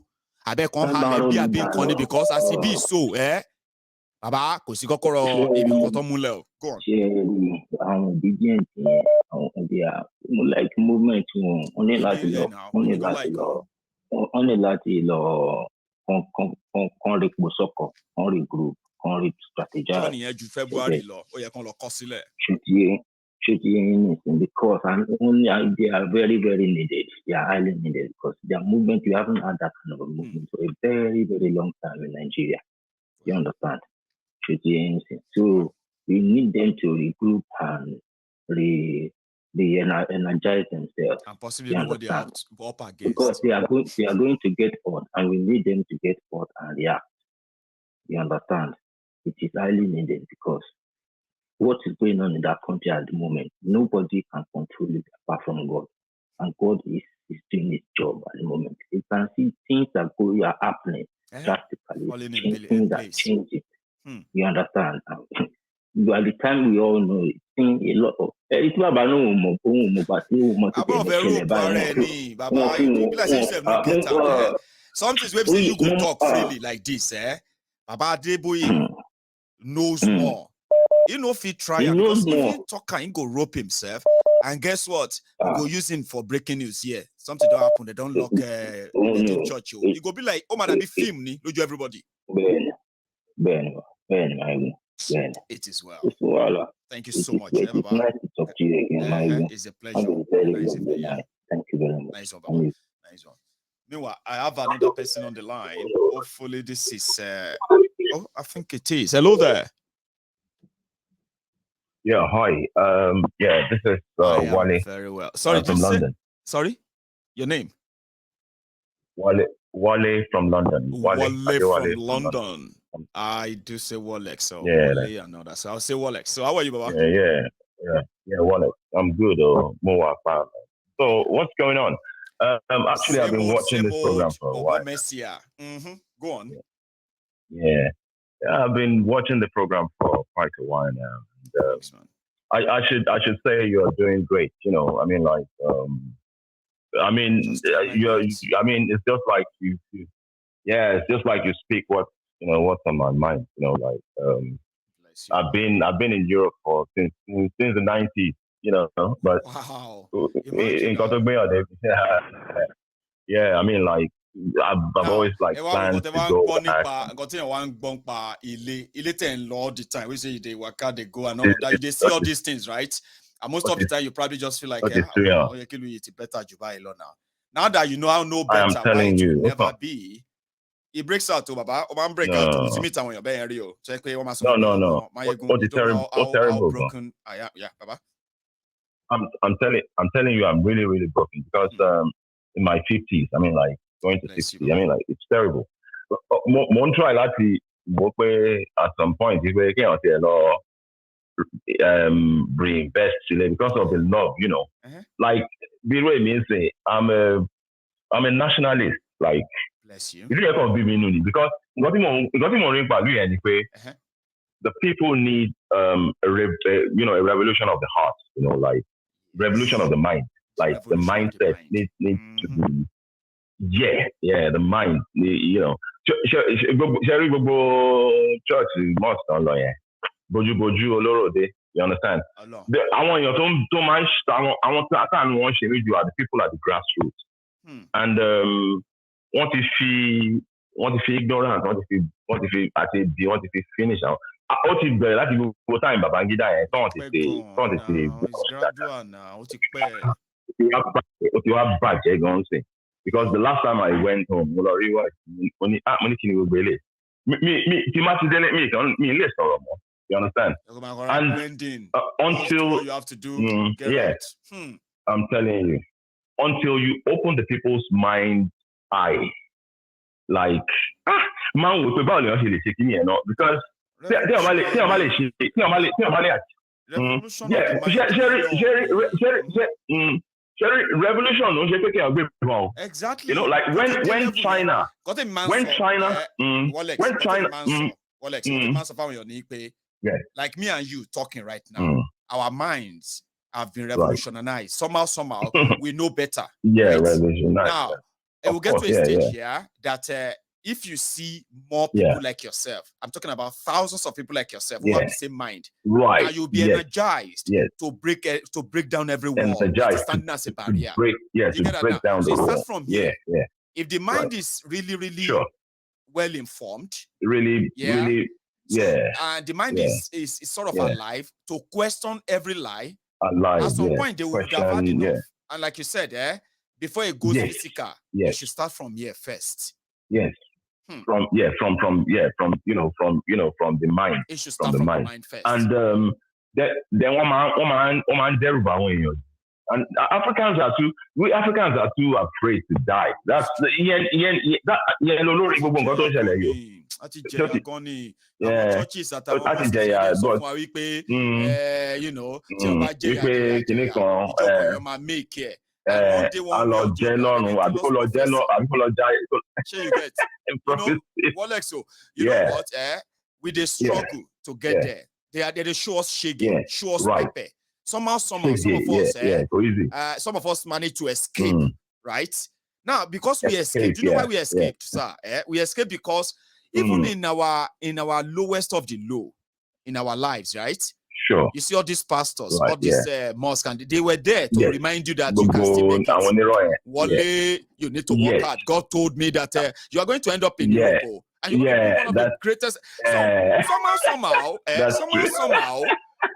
àbẹ́ kan halẹ̀ bí àbí nǹkan ni because as e be so bàbá kò sí kọ́kọ́rọ́ ibi nǹkan tó múlẹ̀ o. ṣé àwọn obedient yẹn àwọn ọ̀dẹ̀ mo like movement wọn wọ́n ní láti lọ kan repo sọ́kọ̀ kan regroup kan re strategize. wọ́n nìyẹn ju February lọ ó yẹ kán lọ kọ́ sílẹ̀. Because only they are very, very needed. They are highly needed because their movement, you haven't had that kind of a movement for a very, very long time in Nigeria. You understand? So we need them to regroup and re-energize themselves. And possibly go there up against. Because they are going to get hot, and we need them to get hot and react. You understand? It is highly needed because what is going on in that country at the moment, nobody can control it apart from God. And God is doing his job at the moment. You can see things that are happening drastically. Things that change it. You understand? By the time we all know it, seeing a lot of it's about something where you go talk freely like this, Baba Adeboye. knows more. You know, if he try, because if he talk, he go rope himself. And guess what? We go use him for breaking news here. Something don't happen. They don't lock the church. You go be like, oh man, that be film ni. Look everybody. Ben. It is well. Well. Thank you so much. It's nice to talk to you again, it's a pleasure. Thank you very much. Nice one. Nice one. Meanwhile, I have another person on the line. Hopefully, this is. Oh, I think it is. Hello there. Yeah, hi. This is Wale. Very well. Sorry, from London. Sorry, your name? Wale from London. Wale from London. I do say Walex, so Wale and all that. So I'll say Walex. So how are you, Baba? Yeah, Walex. I'm good. So what's going on? Actually, I've been watching this program for a while. Go on. Yeah, I've been watching the program for quite a while now. Thanks, man. I should say you're doing great. You know, I mean, like, it's just like you it's just like you speak what's on my mind. You know, like, I've been in Europe since the 90s. You know, but wow. Yeah, I mean, like, I've always like planned to go. Got one bumper all the time. We say they work out, they go and all of that. They see all these things, right? And most of the time, you probably just feel like, it's better Dubai now. Now that you know how no better, I'm telling you, never be. It breaks out to Baba. Or break out to meet when you're being real. Check No. How broken I am. Yeah, Baba. I'm telling you, I'm really, really broken because in my 50s, I mean, like, going to 60, I mean, like, it's terrible. Montreal actually at some point, you can't say reinvest because of the love, you know. Like, the way means I'm a nationalist. Like, bless you. Because the people need a revolution of the heart, you know, like revolution of the mind. Like the mindset needs to be the mind, you know. Church is must on lawyer. Boju olorode, you understand? I want you to mind I want you are the people at the grassroots. And what if he ignorant, what if he finish now? Ó ti bẹ̀rẹ̀ láti gbogbo time Babangida yẹn tán ti wá bàjẹ́ gan ṣe because the last time I went home mo lọ rí mo ní kí ni gbogbo ilé tí má ti délé mi lè sọ̀rọ̀ mọ́, you understand? And until you have to do I'm telling you, until you open the people's mind eye, like man wò pé báwo lè wọ́n ṣe lè ṣe kí ni ẹ̀ náà because revolution exactly. You know, like when China like me and you talking right now, our minds have been revolutionized. Somehow we know better. Revolutionized. Now it will get to a stage here that if you see more people like yourself, I'm talking about thousands of people like yourself who have the same mind. Right. Now you'll be energized to break down every wall. Standing as a barrier. Break down the wall. So it starts from here. Yeah. If the mind is really well informed, really, and the mind is sort of alive to question every lie. At some point they will have had enough. And like you said, before it goes physical, you should start from here first. Yes. From the mind. It should start from the mind first. And then one man derriba. And Africans are too afraid to die. That's you know what? We they struggle to get there. They show us shaking, show us pepper. Somehow, some of us, some of us manage to escape, right? Now, because we escaped, you know why we escaped, sir? We escaped because even in our lowest of the low, in our lives, right? Sure. You see all these pastors, right, all these mosques, and they were there to remind you that you can still make it. Wale, you need to work hard. God told me that you are going to end up in Europe, and you're going to be one of the greatest. Somehow,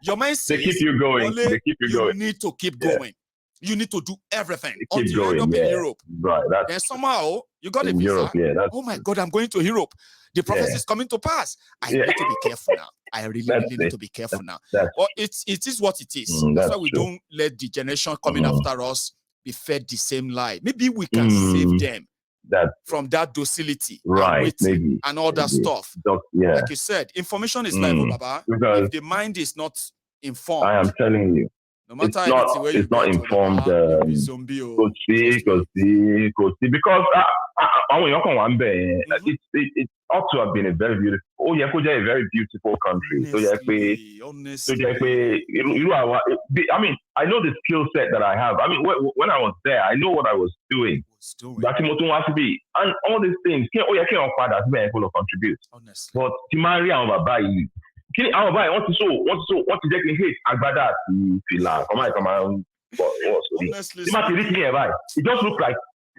your mind says, they keep you going. Wale, they keep you going. You need to keep going. You need to do everything until you end up in Europe. Right. Then somehow you got a visa. Europe, oh my God, I'm going to Europe. The prophecy is coming to pass. I need to be careful now. I really need to be careful now. Well, it is what it is. That's why we don't let the generation coming after us be fed the same lie. Maybe we can save them from that docility, right? Maybe and all that stuff. Like you said, information is life, Baba. If the mind is not informed, I am telling you. No matter it's not informed. Because it ought to have been a very beautiful. Oh, yeah, a very beautiful country. Honestly. I mean, I know the skill set that I have. I mean, when I was there, I know what I was doing. And all these things. Can't contribute. Honestly. But Timari and Babai. What to take in hate Agbada Fila. Honestly, it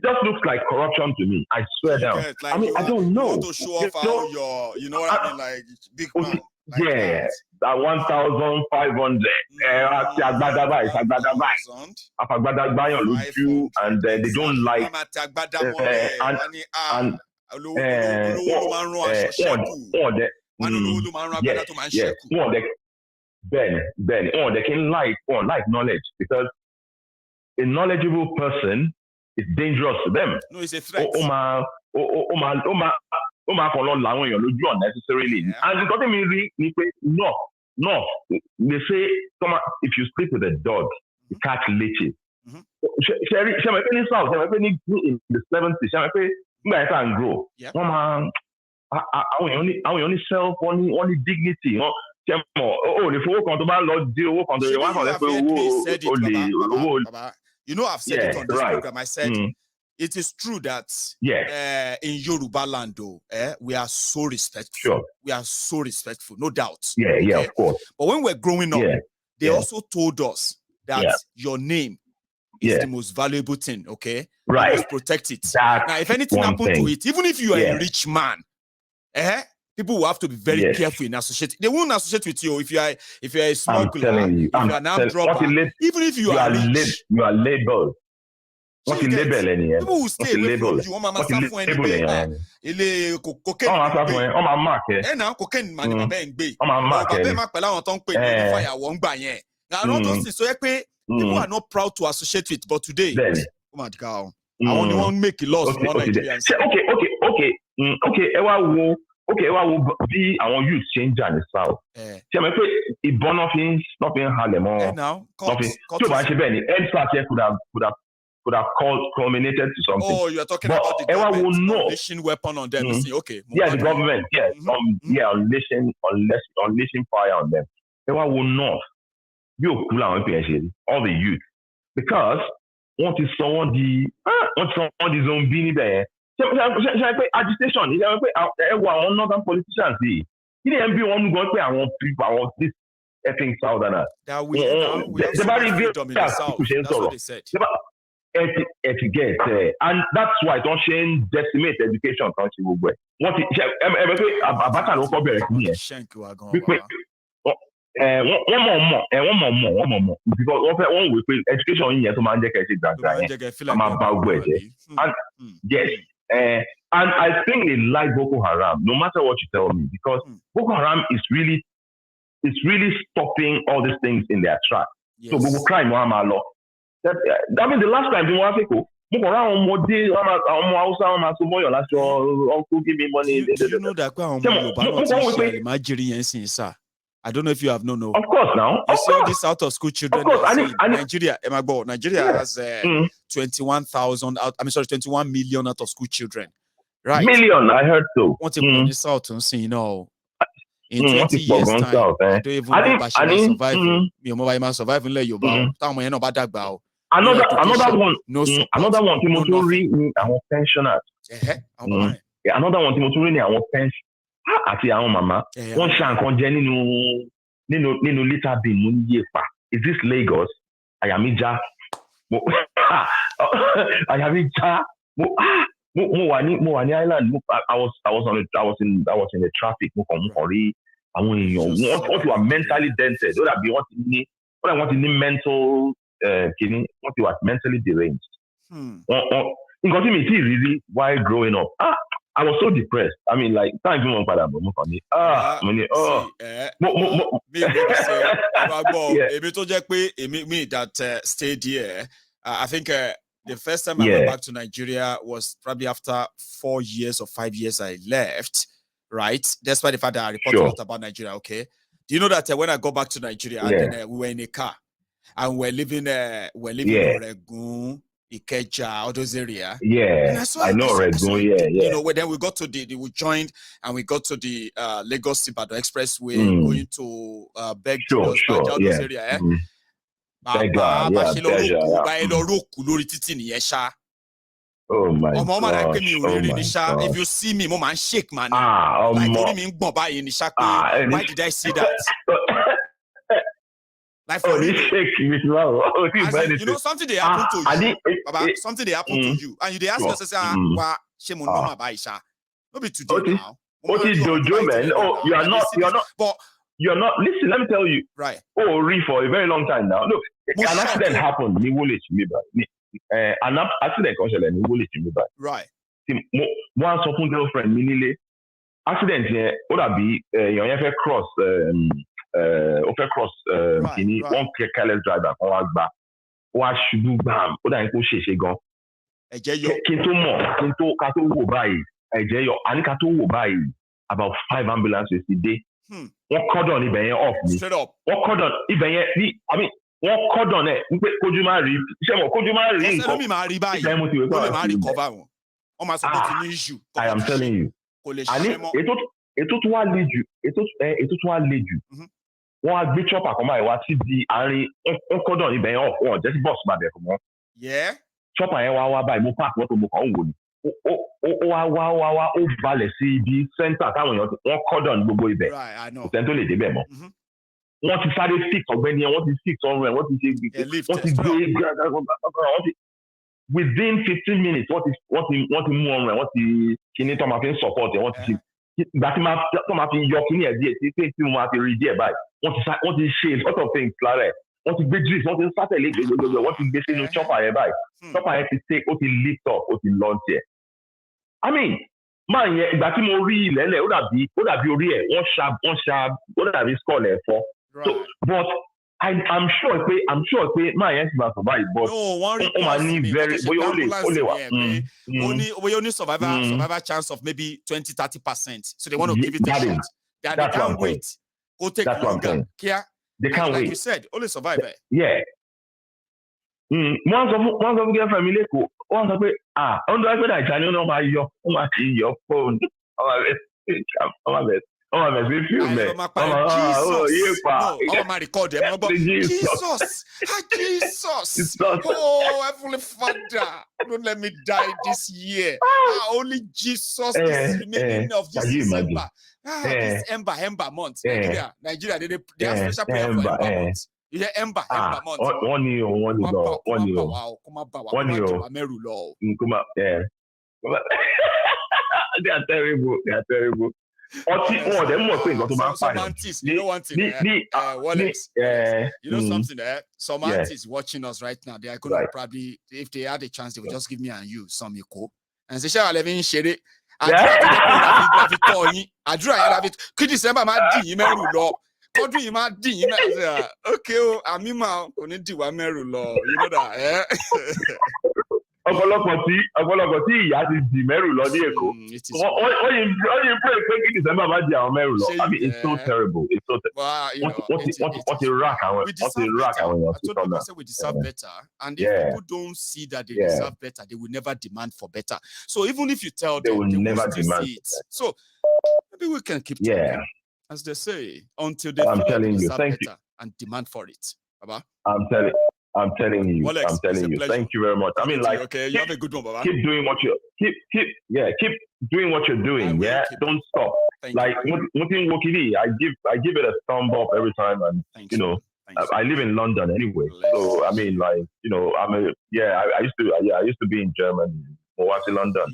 just looks like corruption to me. I swear down. I mean, I don't know. You want to show off how you're, you know what I mean, like big man. Like that 1,500. And they don't like. They can like knowledge, because a knowledgeable person is dangerous to them. No, it's a threat. Unnecessarily. And it doesn't mean no. They say, if you sleep with a dog, you catch leeches. In the 70s, and grow. I only sell only dignity. You know, I've said it on this program. I said it is true that in Yoruba land, we are so respectful. Sure. We are so respectful, no doubt. Yeah, of course. But when we're growing up, they also told us that your name is the most valuable thing, okay? Right. You must protect it. Now, if anything happened to it, even if you are a rich man, people will have to be very careful in associating. They won't associate with you if you are a smuggler, if you are an armed robber, even if you are rich. You are labeled. What you label anyway? People will stay away from you. What you label cocaine. Now cocaine man people are not proud to associate with, but today, oh my God, I only want to make a loss for one Nigerian. Okay, well, be our youth change in the south. Nothing Harlem. Now, could have culminated to something. Oh, you are talking about the government unleashing weapon on them. Okay. The government, unleashing fire on them. Ewa will not be all the youth, because what is someone the zombie there? Agitation. Northern politicians. He didn't be one going to pay our people. I want this effing Southerner. We have freedom in the South. That's what they said. And that's why don't change decimate education country. What one more. Because one week education in here to manage and yes. And I think they like Boko Haram, no matter what you tell me, because Boko Haram is really stopping all these things in their tracks. Yes. So Boko crime, law. I mean, the last time they want to go, Boko Haram uncle give me money. Do you know that? I don't know if you have no. Of course, now. You see all these out of school children. Of course, Nigeria has 21 million out of school children. Right? Million, I heard so. What if this out and see, in 20 years time, I don't even know if I survive. Surviving like you Another one, Timothy, our pensioners. Another one, Timothy, our pension. àti àwọn màmá wọ́n ṣe nǹkan jẹ nínú litter bin mo ń yé pa. Is this Lagos? Àyà mi já mo wà ní island. I was in the traffic. Mo kàn rí àwọn èèyàn wọ́n ti wà mentally dented. Ó dàbí wọ́n ti ní mental kìíní, wọ́n ti wà mentally deranged. Nǹkan tí mi ti rí rí while growing up. I was so depressed. I mean, like, thank you, Padà bọ̀ mo kàn ní èmi tó jẹ́ pé me that stayed here. I think the first time I went back to Nigeria was probably after 4 years or 5 years I left, right? Despite the fact that I reported a lot about Nigeria, okay? Do you know that when I got back to Nigeria, and then we were in a car, and we're living in Oregun, Ikeja, all those areas. Yeah, I know Oregun, You know, then we got to we joined, and we got to the Lagos-Ibadan Expressway, going to those areas, Oh my God. If you see me, mom, and shake man. Why did I see that? Like for you know, something they happen to you. Something they happen to you, and you ask yourself, shame on mama Baisha. Maybe today now. Jojo, man. You are not. But you're not. Listen, let me tell you. Right. For a very long time now. Look, an accident happened. An accident right. One support girlfriend, minile. Accident here. Would that be? You have cross. One careless driver. Wa ṣubú gbàm. Ó dà ní kó ṣèṣe gan. Ẹ̀jẹ̀ yọ. Kí n tó mọ̀, ká tó wò báyìí. Ẹ̀jẹ̀ yọ. Àní ká tó wò báyìí. About 5 ambulances a day. Wọ́n cordon ibẹ̀ yẹn off ni. Straight up. Wọ́n cordon ibẹ̀ yẹn ní. I mean, wọ́n cordon ẹ̀ wípé kójú máa rí. Ṣé mo kójú máa rí nǹkan? Ọ̀sẹ̀ mi máa rí báyìí. Ó lè máa recover wọn. Wọ́n máa sọ pé kí ní issue. I am telling you. Kò lè ṣe mọ́. Ètò tó wá le jù. Wọ́n á gbé chopper kan báyìí wá sí di àárín wọ́n cordon ibẹ̀ yẹn off. Wọ́n jẹ́ sí bọ́ọ̀sì máa bẹ̀ fún wọn. Chopper yẹn wá báyìí mo park mọ́tò mo kàn ń wò ni. Ó balẹ̀ sí ibi center táwọn èèyàn wọ́n cordon gbogbo ibẹ̀. Kò sẹ́ni tó lè débẹ̀ mọ́. Wọ́n ti sáré fix ọ̀gbẹ́ni yẹn, wọ́n ti fix ọrùn ẹ̀, wọ́n ti gbé within 15 minutes wọ́n ti mú ọrùn ẹ̀, wọ́n ti kíní tó máa fi ń support ẹ̀, wọ́n ti ìgbà tí tó máa fi yọ kíní ẹ̀ díẹ̀ tí wọ́n máa fi rí díẹ̀ báyìí wọ́n ti ṣe a lot of things lára ẹ̀, wọ́n ti gbé juice, wọ́n ti sátẹ̀lé gbogbo, wọ́n ti gbé sínú chopper yẹn báyìí. Chopper yẹn ó ti lift up, ó ti launch ẹ̀. I mean, máa yẹn ìgbà tí mo rí ilẹ̀ẹ́lẹ̀ ó dàbí orí ẹ̀ wọ́n ó dàbí skull ẹ̀ fọ́. So, but I'm sure pé máa yẹn ti máa survive, but ó máa ní very bóyá ó lè wà. Bóyá ó ní survivor chance of maybe 20-30%. So they want to give it a shot. They can't wait. Go take longer. They can't wait. Like you said, only survive. Yeah. Wọ́n sọ fún girlfriend mi lẹ́kọ̀ọ́, wọ́n sọ pé ọ̀n tó ẹgbẹ́ Nàìjíríà ni ó máa ti yọ fóònù, ọmọ bẹ̀ sí fíìmù ẹ̀, ọmọ máa record ẹ̀, ọmọ gbọ́ Jesus, oh Heavenly Father, don't let me die this year, only Jesus is the remaining of this December, this Ember month, Nigeria, they have special prayer for Ember month. Yeah, Ember month. Wọ́n ní o. They are terrible. Ọtí wọn ọ̀dẹ̀ mọ̀ pé nǹkan tó máa ń pààyàn. You know one thing, Wallace. You know something, some aunties watching us right now, they are going to probably, if they had a chance, they would just give me and you some Iko. And say, "Shall I live in Shere?" Àdúrà yẹn la fi kí December máa dì yín mẹ́rù lọ. Kọ́dún yìí máa dì yín mẹ́rù. Okay o, àmì máa kò ní dìwà mẹ́rù lọ. You know that, ọ̀pọ̀lọpọ̀ tí ìyá ti dì mẹ́rù lọ ní Èkó. Wọ́n yìí pray pé kí December máa di àwọn mẹ́rù lọ. I mean, it's so terrible. It's so terrible. Wọ́n ti rack àwọn èèyàn sí tọ́nà. We deserve better. And if people don't see that they deserve better, they will never demand for better. So even if you tell them, they will never demand see it. So maybe we can keep talking, as they say, until they feel they deserve better and demand for it. Baba? I'm telling you. Alex, Thank you very much. I mean, like, okay, you have a good one, Baba. Keep doing what you're doing. Yeah, don't stop. like I give it a thumb up every time, and you know. I live in London anyway, so I mean, like, you know, I used to be in Germany, Milwaukee, London,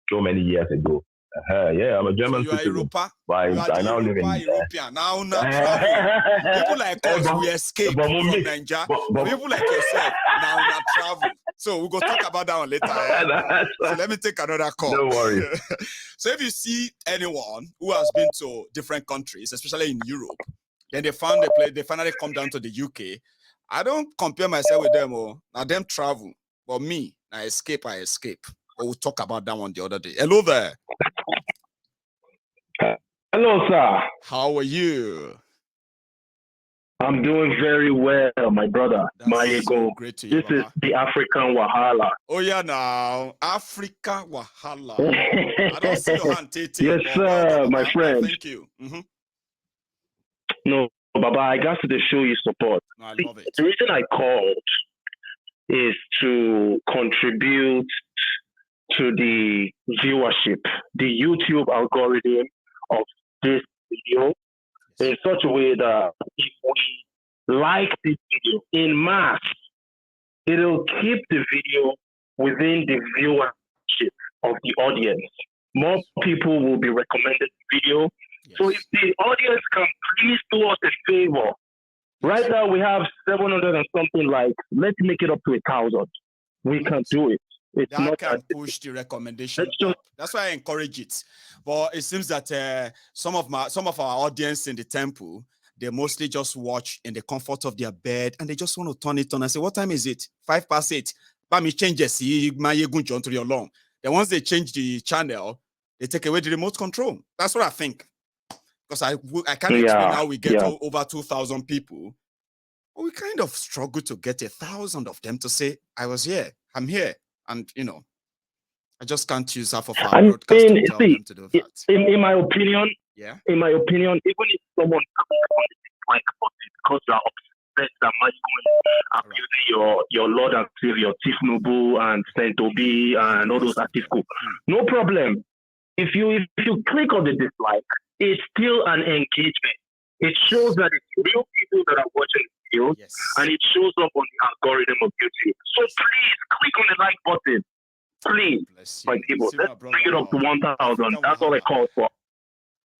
so many years ago. I'm a German citizen. I now live in European. Now travel. People like us, we escape from Nigeria. People like yourself, now travel. So we'll go talk about that one later. So let me take another call. No worries. So if you see anyone who has been to different countries, especially in Europe, then they found a place, they finally come down to the UK. I don't compare myself with them. Now them travel. But me, I escape. But we'll talk about that one the other day. Hello there. Hello, sir. How are you? I'm doing very well, my brother. That's so great to hear. This is the African Wahala. Oh, yeah, now. Africa Wahala. I don't see your hand, Tete. Yes, sir, my friend. Thank you. Mm-hmm. No, Baba, I got to show you support. No, I love it. The reason I called is to contribute to the viewership, the YouTube algorithm of this video in such a way that if we like this video in mass, it'll keep the video within the viewership of the audience. More people will be recommended the video. Yes. So if the audience can please do us a favor, right now we have 700 and something likes. Let's make it up to 1,000. We can do it. It's that not can push the recommendation up. That's why I encourage it. But it seems that some of our audience in the temple, they mostly just watch in the comfort of their bed and they just want to turn it on and say, what time is it? 8:05. But me changes. Then once they change the channel, they take away the remote control. That's what I think. Because I can't explain how we get over 2,000 people. But we kind of struggle to get 1,000 of them to say, I was here, I'm here. And, you know, I just can't use half of our broadcast to tell them to do that. In my opinion, even if someone comes on like because you are upset that might go abusing your Lord and Savior, Tifnubu and Saint Obi and all those Atiku, no problem. If you click on the dislike, it's still an engagement. It shows that it's real people that are watching the video, and it shows up on the algorithm of YouTube. So please click on the like button. Please, my people, let's bring it up to 1,000. That's all I call for.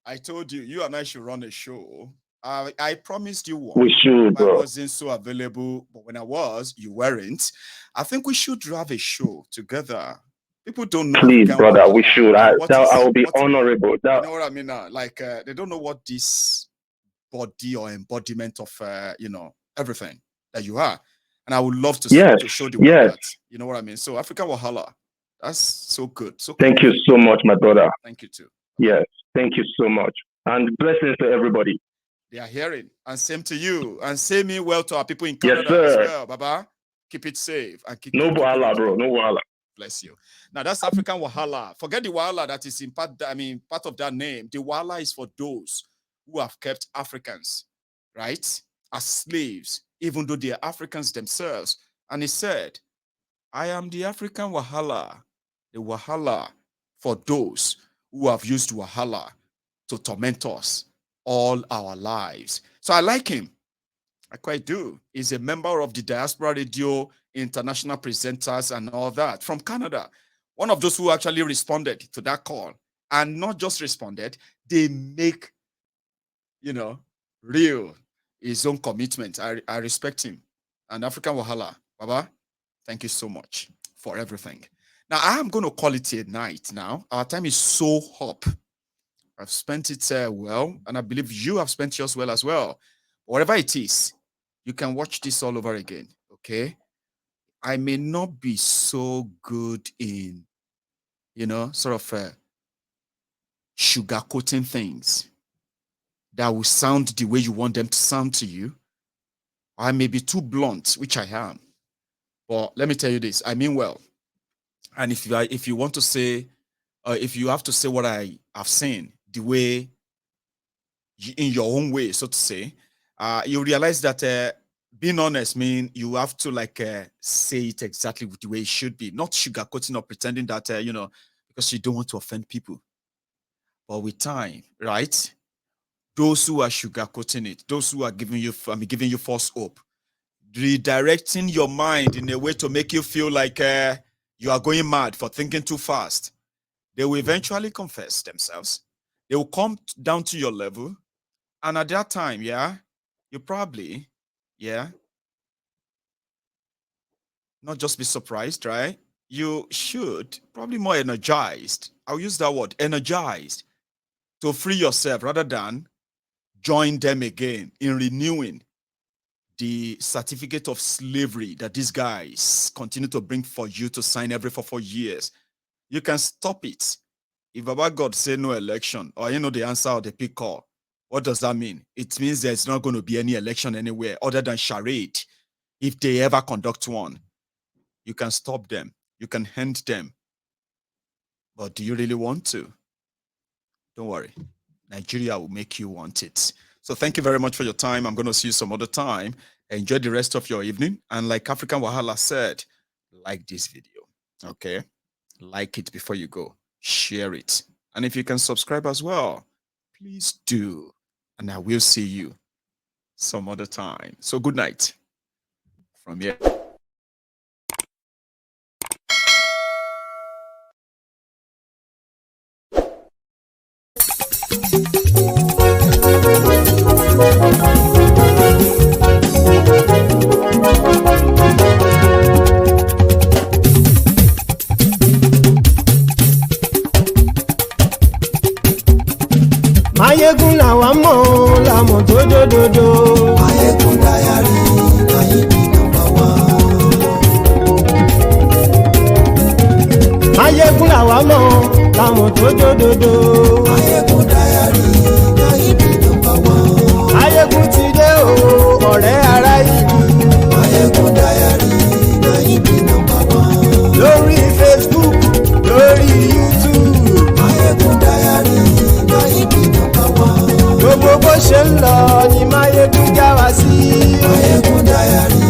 I told you, you and I should run a show. I promised you one. We should, bro. I wasn't so available, but when I was, you weren't. I think we should have a show together. People don't know. Please, brother, we should. I will be honorable. You know what I mean? Like, they don't know what this body or embodiment of, everything that you are. And I would love to show the world that, you know what I mean? So, Africa Wahala, that's so good. So thank you so much, my brother. Thank you, too. Yes, thank you so much. And blessings to everybody. They are hearing. And same to you. And say me well to our people in Canada as well, Baba. Keep it safe. And keep no wahala, bro. No wahala. Bless you. Now that's African Wahala. Forget the Wahala that is in part of that name. The Wahala is for those who have kept Africans, right, as slaves, even though they are Africans themselves. And he said, I am the African Wahala, the Wahala for those who have used Wahala to torment us all our lives. So I like him. I quite do. He's a member of the Diaspora Radio International Presenters and all that from Canada. One of those who actually responded to that call. And not just responded, they make, real his own commitment. I respect him. And African Wahala, Baba, thank you so much for everything. Now, I am going to call it a night now. Our time is so up. I've spent it well, and I believe you have spent yours well as well. Whatever it is, you can watch this all over again, okay? I may not be so good in, sort of sugarcoating things that will sound the way you want them to sound to you. I may be too blunt, which I am. But let me tell you this, I mean well. And if you want to say, if you have to say what I have seen, the way, in your own way, so to say, you realize that being honest means you have to say it exactly the way it should be, not sugarcoating or pretending that, because you don't want to offend people. But with time, right? Those who are sugarcoating it, those who are giving you false hope, redirecting your mind in a way to make you feel like you are going mad for thinking too fast, they will eventually confess themselves. They will come down to your level. And at that time, you probably, not just be surprised, right? You should probably more energized. I'll use that word, energized, to free yourself rather than join them again in renewing the certificate of slavery that these guys continue to bring for you to sign every 4 years. You can stop it. If Baba God say no election, or you know the answer of the pick call, what does that mean? It means there's not going to be any election anywhere other than charade. If they ever conduct one, you can stop them. You can end them. But do you really want to? Don't worry. Nigeria will make you want it. So thank you very much for your time. I'm going to see you some other time. Enjoy the rest of your evening. And like African Wahala said, like this video. Okay? Like it before you go. Share it. And if you can subscribe as well, please do. And I will see you some other time. So good night from here. Mayegun làwa mọ̀ làmọ̀ tó dòdòdò. Mayegun Diary láyé bí nọ́mbà 1. Mayegun làwa mọ̀ làmọ̀ tó dòdòdò. Mayegun Diary láyé bí nọ́mbà 1. Mayegun ti dé o ọ̀rẹ́ ara ìlú. Mayegun Diary láyé bí nọ́mbà 1. Lórí Facebook, lórí YouTube. Mayegun Diary láyé bí nọ́mbà 1. Gbogbo bó ṣe ń lọ ni Mayegun já wa sí. Mayegun Diary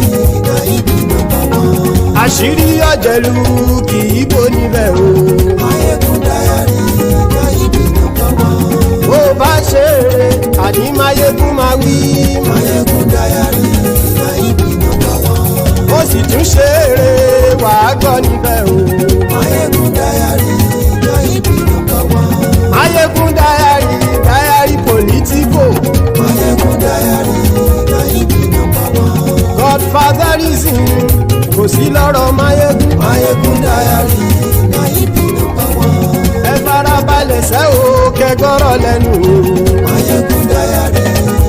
láyé bí nọ́mbà 1. Àṣírí ọ̀jẹ̀lú kì í bò níbẹ̀ o. Mayegun Diary láyé bí nọ́mbà 1. Bó bá ṣe eré àní Mayegun máa wí. Mayegun Diary láyé bí nọ́mbà 1. Ó sì tún ṣe eré wàá gbọ́ níbẹ̀ o. Mayegun Diary láyé bí nọ́mbà 1. Mayegun Diary, Diary Politico. Mayegun Diary láyé bí nọ́mbà 1. Godfatherism kò sí lọ́rọ̀ Mayegun. Mayegun Diary láyé bí nọ́mbà 1. Ẹ farabalẹ̀ sẹ́ o kẹgọ́rọ̀ lẹ́nu o. Mayegun Diary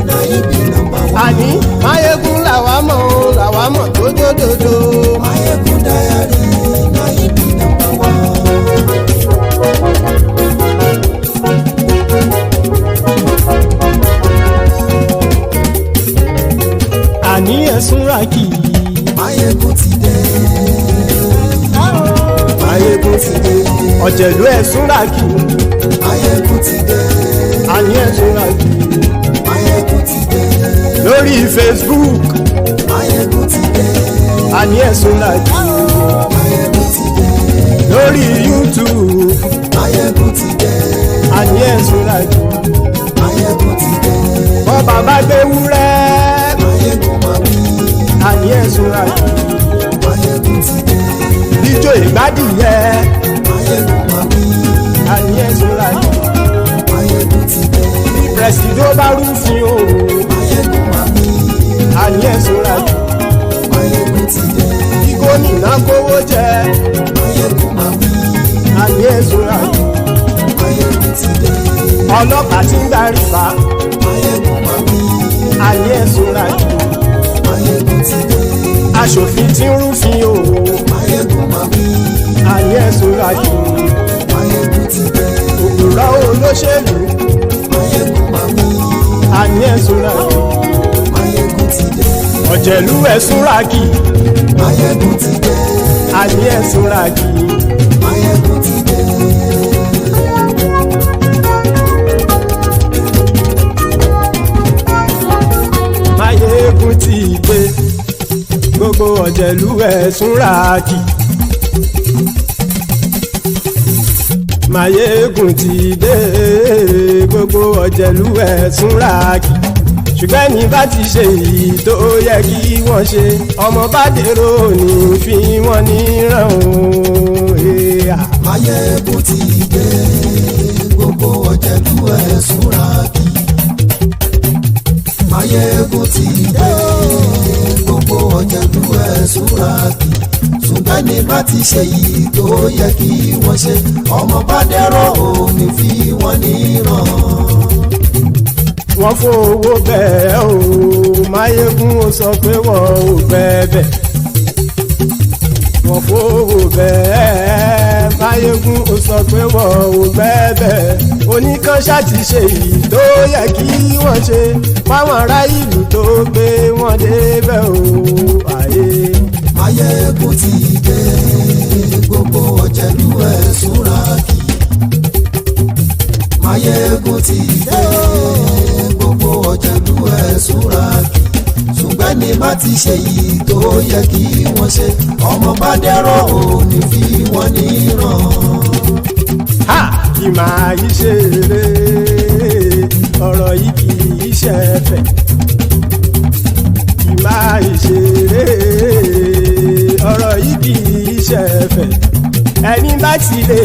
láyé bí nọ́mbà 1. Àní Mayegun làwa mọ̀ tó dòdòdò. Mayegun Diary láyé bí nọ́mbà 1. Àní ẹ̀sùn ràkì. Mayegun ti dé. Mayegun ti dé. Ọ̀jẹ̀lú ẹ̀sùn ràkì. Mayegun ti dé. Àní ẹ̀sùn ràkì. Mayegun ti dé. Lórí Facebook. Mayegun ti dé. Àní ẹ̀sùn ràkì. Mayegun ti dé. Lórí YouTube. Mayegun ti dé. Àní ẹ̀sùn ràkì. Mayegun ti dé. Bọ́ bàbá gbé wúrẹ́. Mayegun máa wí. Àní ẹ̀sùn ràkì. Mayegun ti dé. Ijó ìgbádìyẹ. Mayegun máa wí. Àní ẹ̀sùn ràkì. Mayegun ti dé. Presido bá rúfin o. Mayegun máa wí. Àní ẹ̀sùn ràkì. Mayegun ti dé. Kí gómìnà kówó jẹ. Mayegun máa wí. Àní ẹ̀sùn ràkì. Mayegun ti dé. Ọlọ́pàá ti ń darí bá. Mayegun máa wí. Àní ẹ̀sùn ràkì. Mayegun ti dé. Aṣòfin ti ń rúfin o. Mayegun máa wí. Àní ẹ̀sùn ràkì. Mayegun ti dé. Òpùrọ́ olóṣèlú. Mayegun máa wí. Àní ẹ̀sùn ràkì. Mayegun ti dé. Ọ̀jẹ̀lú ẹ̀sùn ràkì. Mayegun ti dé. Àní ẹ̀sùn ràkì. Mayegun ti dé. Mayegun ti dé. Gbogbo ọ̀jẹ̀lú ẹ̀sùn ràkì. Máyégún ti dé gbogbo ọ̀jẹ̀lú ẹ̀ súnra kì ṣùgbọ́n ní bá ti ṣe èyí tó yẹ kí wọ́n ṣe ọmọ bá dèrò ní fi wọ́n níran o. Máyégún ti dé gbogbo ọ̀jẹ̀lú ẹ̀ súnra kì. Máyégún ti dé gbogbo ọ̀jẹ̀lú ẹ̀ súnra kì. ṣùgbọ́n ní bá ti ṣe èyí tó yẹ kí wọ́n ṣe ọmọ bá dèrò ní fi wọ́n níran. Wọ́n fowó bẹ́ẹ̀ o Máyégún ó sọ pé wọ́n ò bẹ́ẹ̀. Wọ́n fowó bẹ́ẹ̀ Máyégún ó sọ pé wọ́n ò bẹ́ẹ̀. Oníkanṣá ti ṣe èyí tó yẹ kí wọ́n ṣe fáwọn ará ìlú tó gbé wọn débẹ̀ o. Máyégún ti dé gbogbo ọ̀jẹ̀lú ẹ̀ súnra kì. Máyégún ti dé gbogbo ọ̀jẹ̀lú ẹ̀ súnra kì. ṣùgbọ́n ní bá ti ṣe yìí tó yẹ kí wọ́n ṣe ọmọ bá dẹ́rọ̀ ò ní fi wọ́n níran. Kì máa yí ṣe eré ọ̀rọ̀ yìí kì í ṣe ẹ̀fẹ̀. Kì máa yí ṣe eré ọ̀rọ̀ yìí kì í ṣe ẹ̀fẹ̀. Ẹni bá ti lè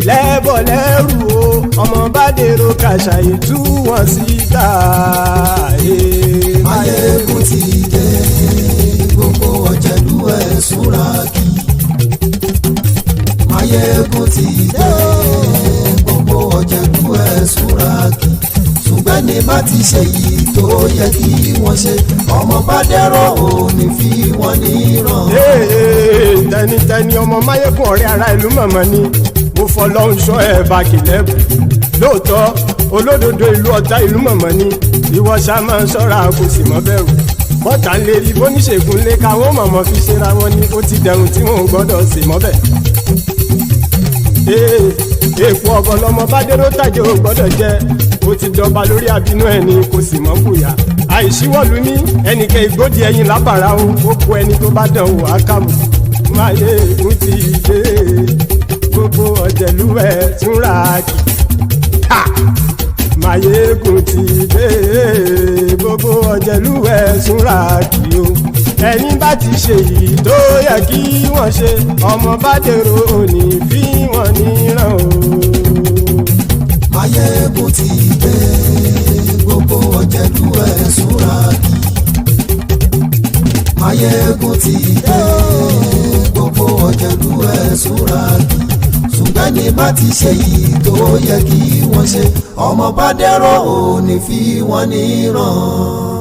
lẹ́bọ̀ lẹ́rù o ọmọ bá dèrò kàṣàyè tú wọn síta. Máyégún ti dé gbogbo ọ̀jẹ̀lú ẹ̀ súnra kì. Máyégún ti dé gbogbo ọ̀jẹ̀lú ẹ̀ súnra kì. ṣùgbọ́n ní bá ti ṣe yìí tó yẹ kí wọ́n ṣe ọmọ bá dẹ́rọ̀ ò ní fi wọ́n níran. Tẹnitẹni ọmọ Máyégún ọ̀rẹ́ ara ìlú mọ̀mọ́ ni mo fọlọ́hún ṣọ́ ẹ̀ bá kìlẹ́bù. Lóòótọ́ olódodo ìlú ọ̀tá ìlú mọ̀mọ́ ni ìwọ ṣá máa ń ṣọ́ra kò sì mọ́ bẹ̀rù. Bọ́tà ń lè rí bóníṣègùn lé káwọn mọ̀mọ́ fi ṣera wọn ni ó ti dẹrùn tí wọn ò gbọ́dọ̀ sì mọ́ bẹ̀. Èèpo ọ̀bọ̀ lọmọ bá dérò tàjẹ́ ò gbọ́dọ̀ jẹ́ ó ti dọba lórí àbínú ẹni kò sì mọ́ fòyà. Àìsíwọ́lu ní ẹnìkẹ́ ìgbódì ẹyin lábàrá o ó kó ẹni tó bá dán o àkàmù. Máyégún ti dé gbogbo ọ̀jẹ̀lú ẹ̀ túnra kì. Máyégún ti dé gbogbo ọ̀jẹ̀lú ẹ̀ túnra kì o. Ẹni bá ti ṣe yìí tó yẹ kí wọ́n ṣe ọmọ bá dèrò òní fi wọ́n níran o. Máyégún ti dé gbogbo ọ̀jẹ̀lú ẹ̀ súnra kì. Máyégún ti dé gbogbo ọ̀jẹ̀lú ẹ̀ súnra kì. ṣùgbọ́n ní bá ti ṣe yìí tó yẹ kí wọ́n ṣe ọmọ bá dẹ́rọ̀ ò ní fi wọ́n níran.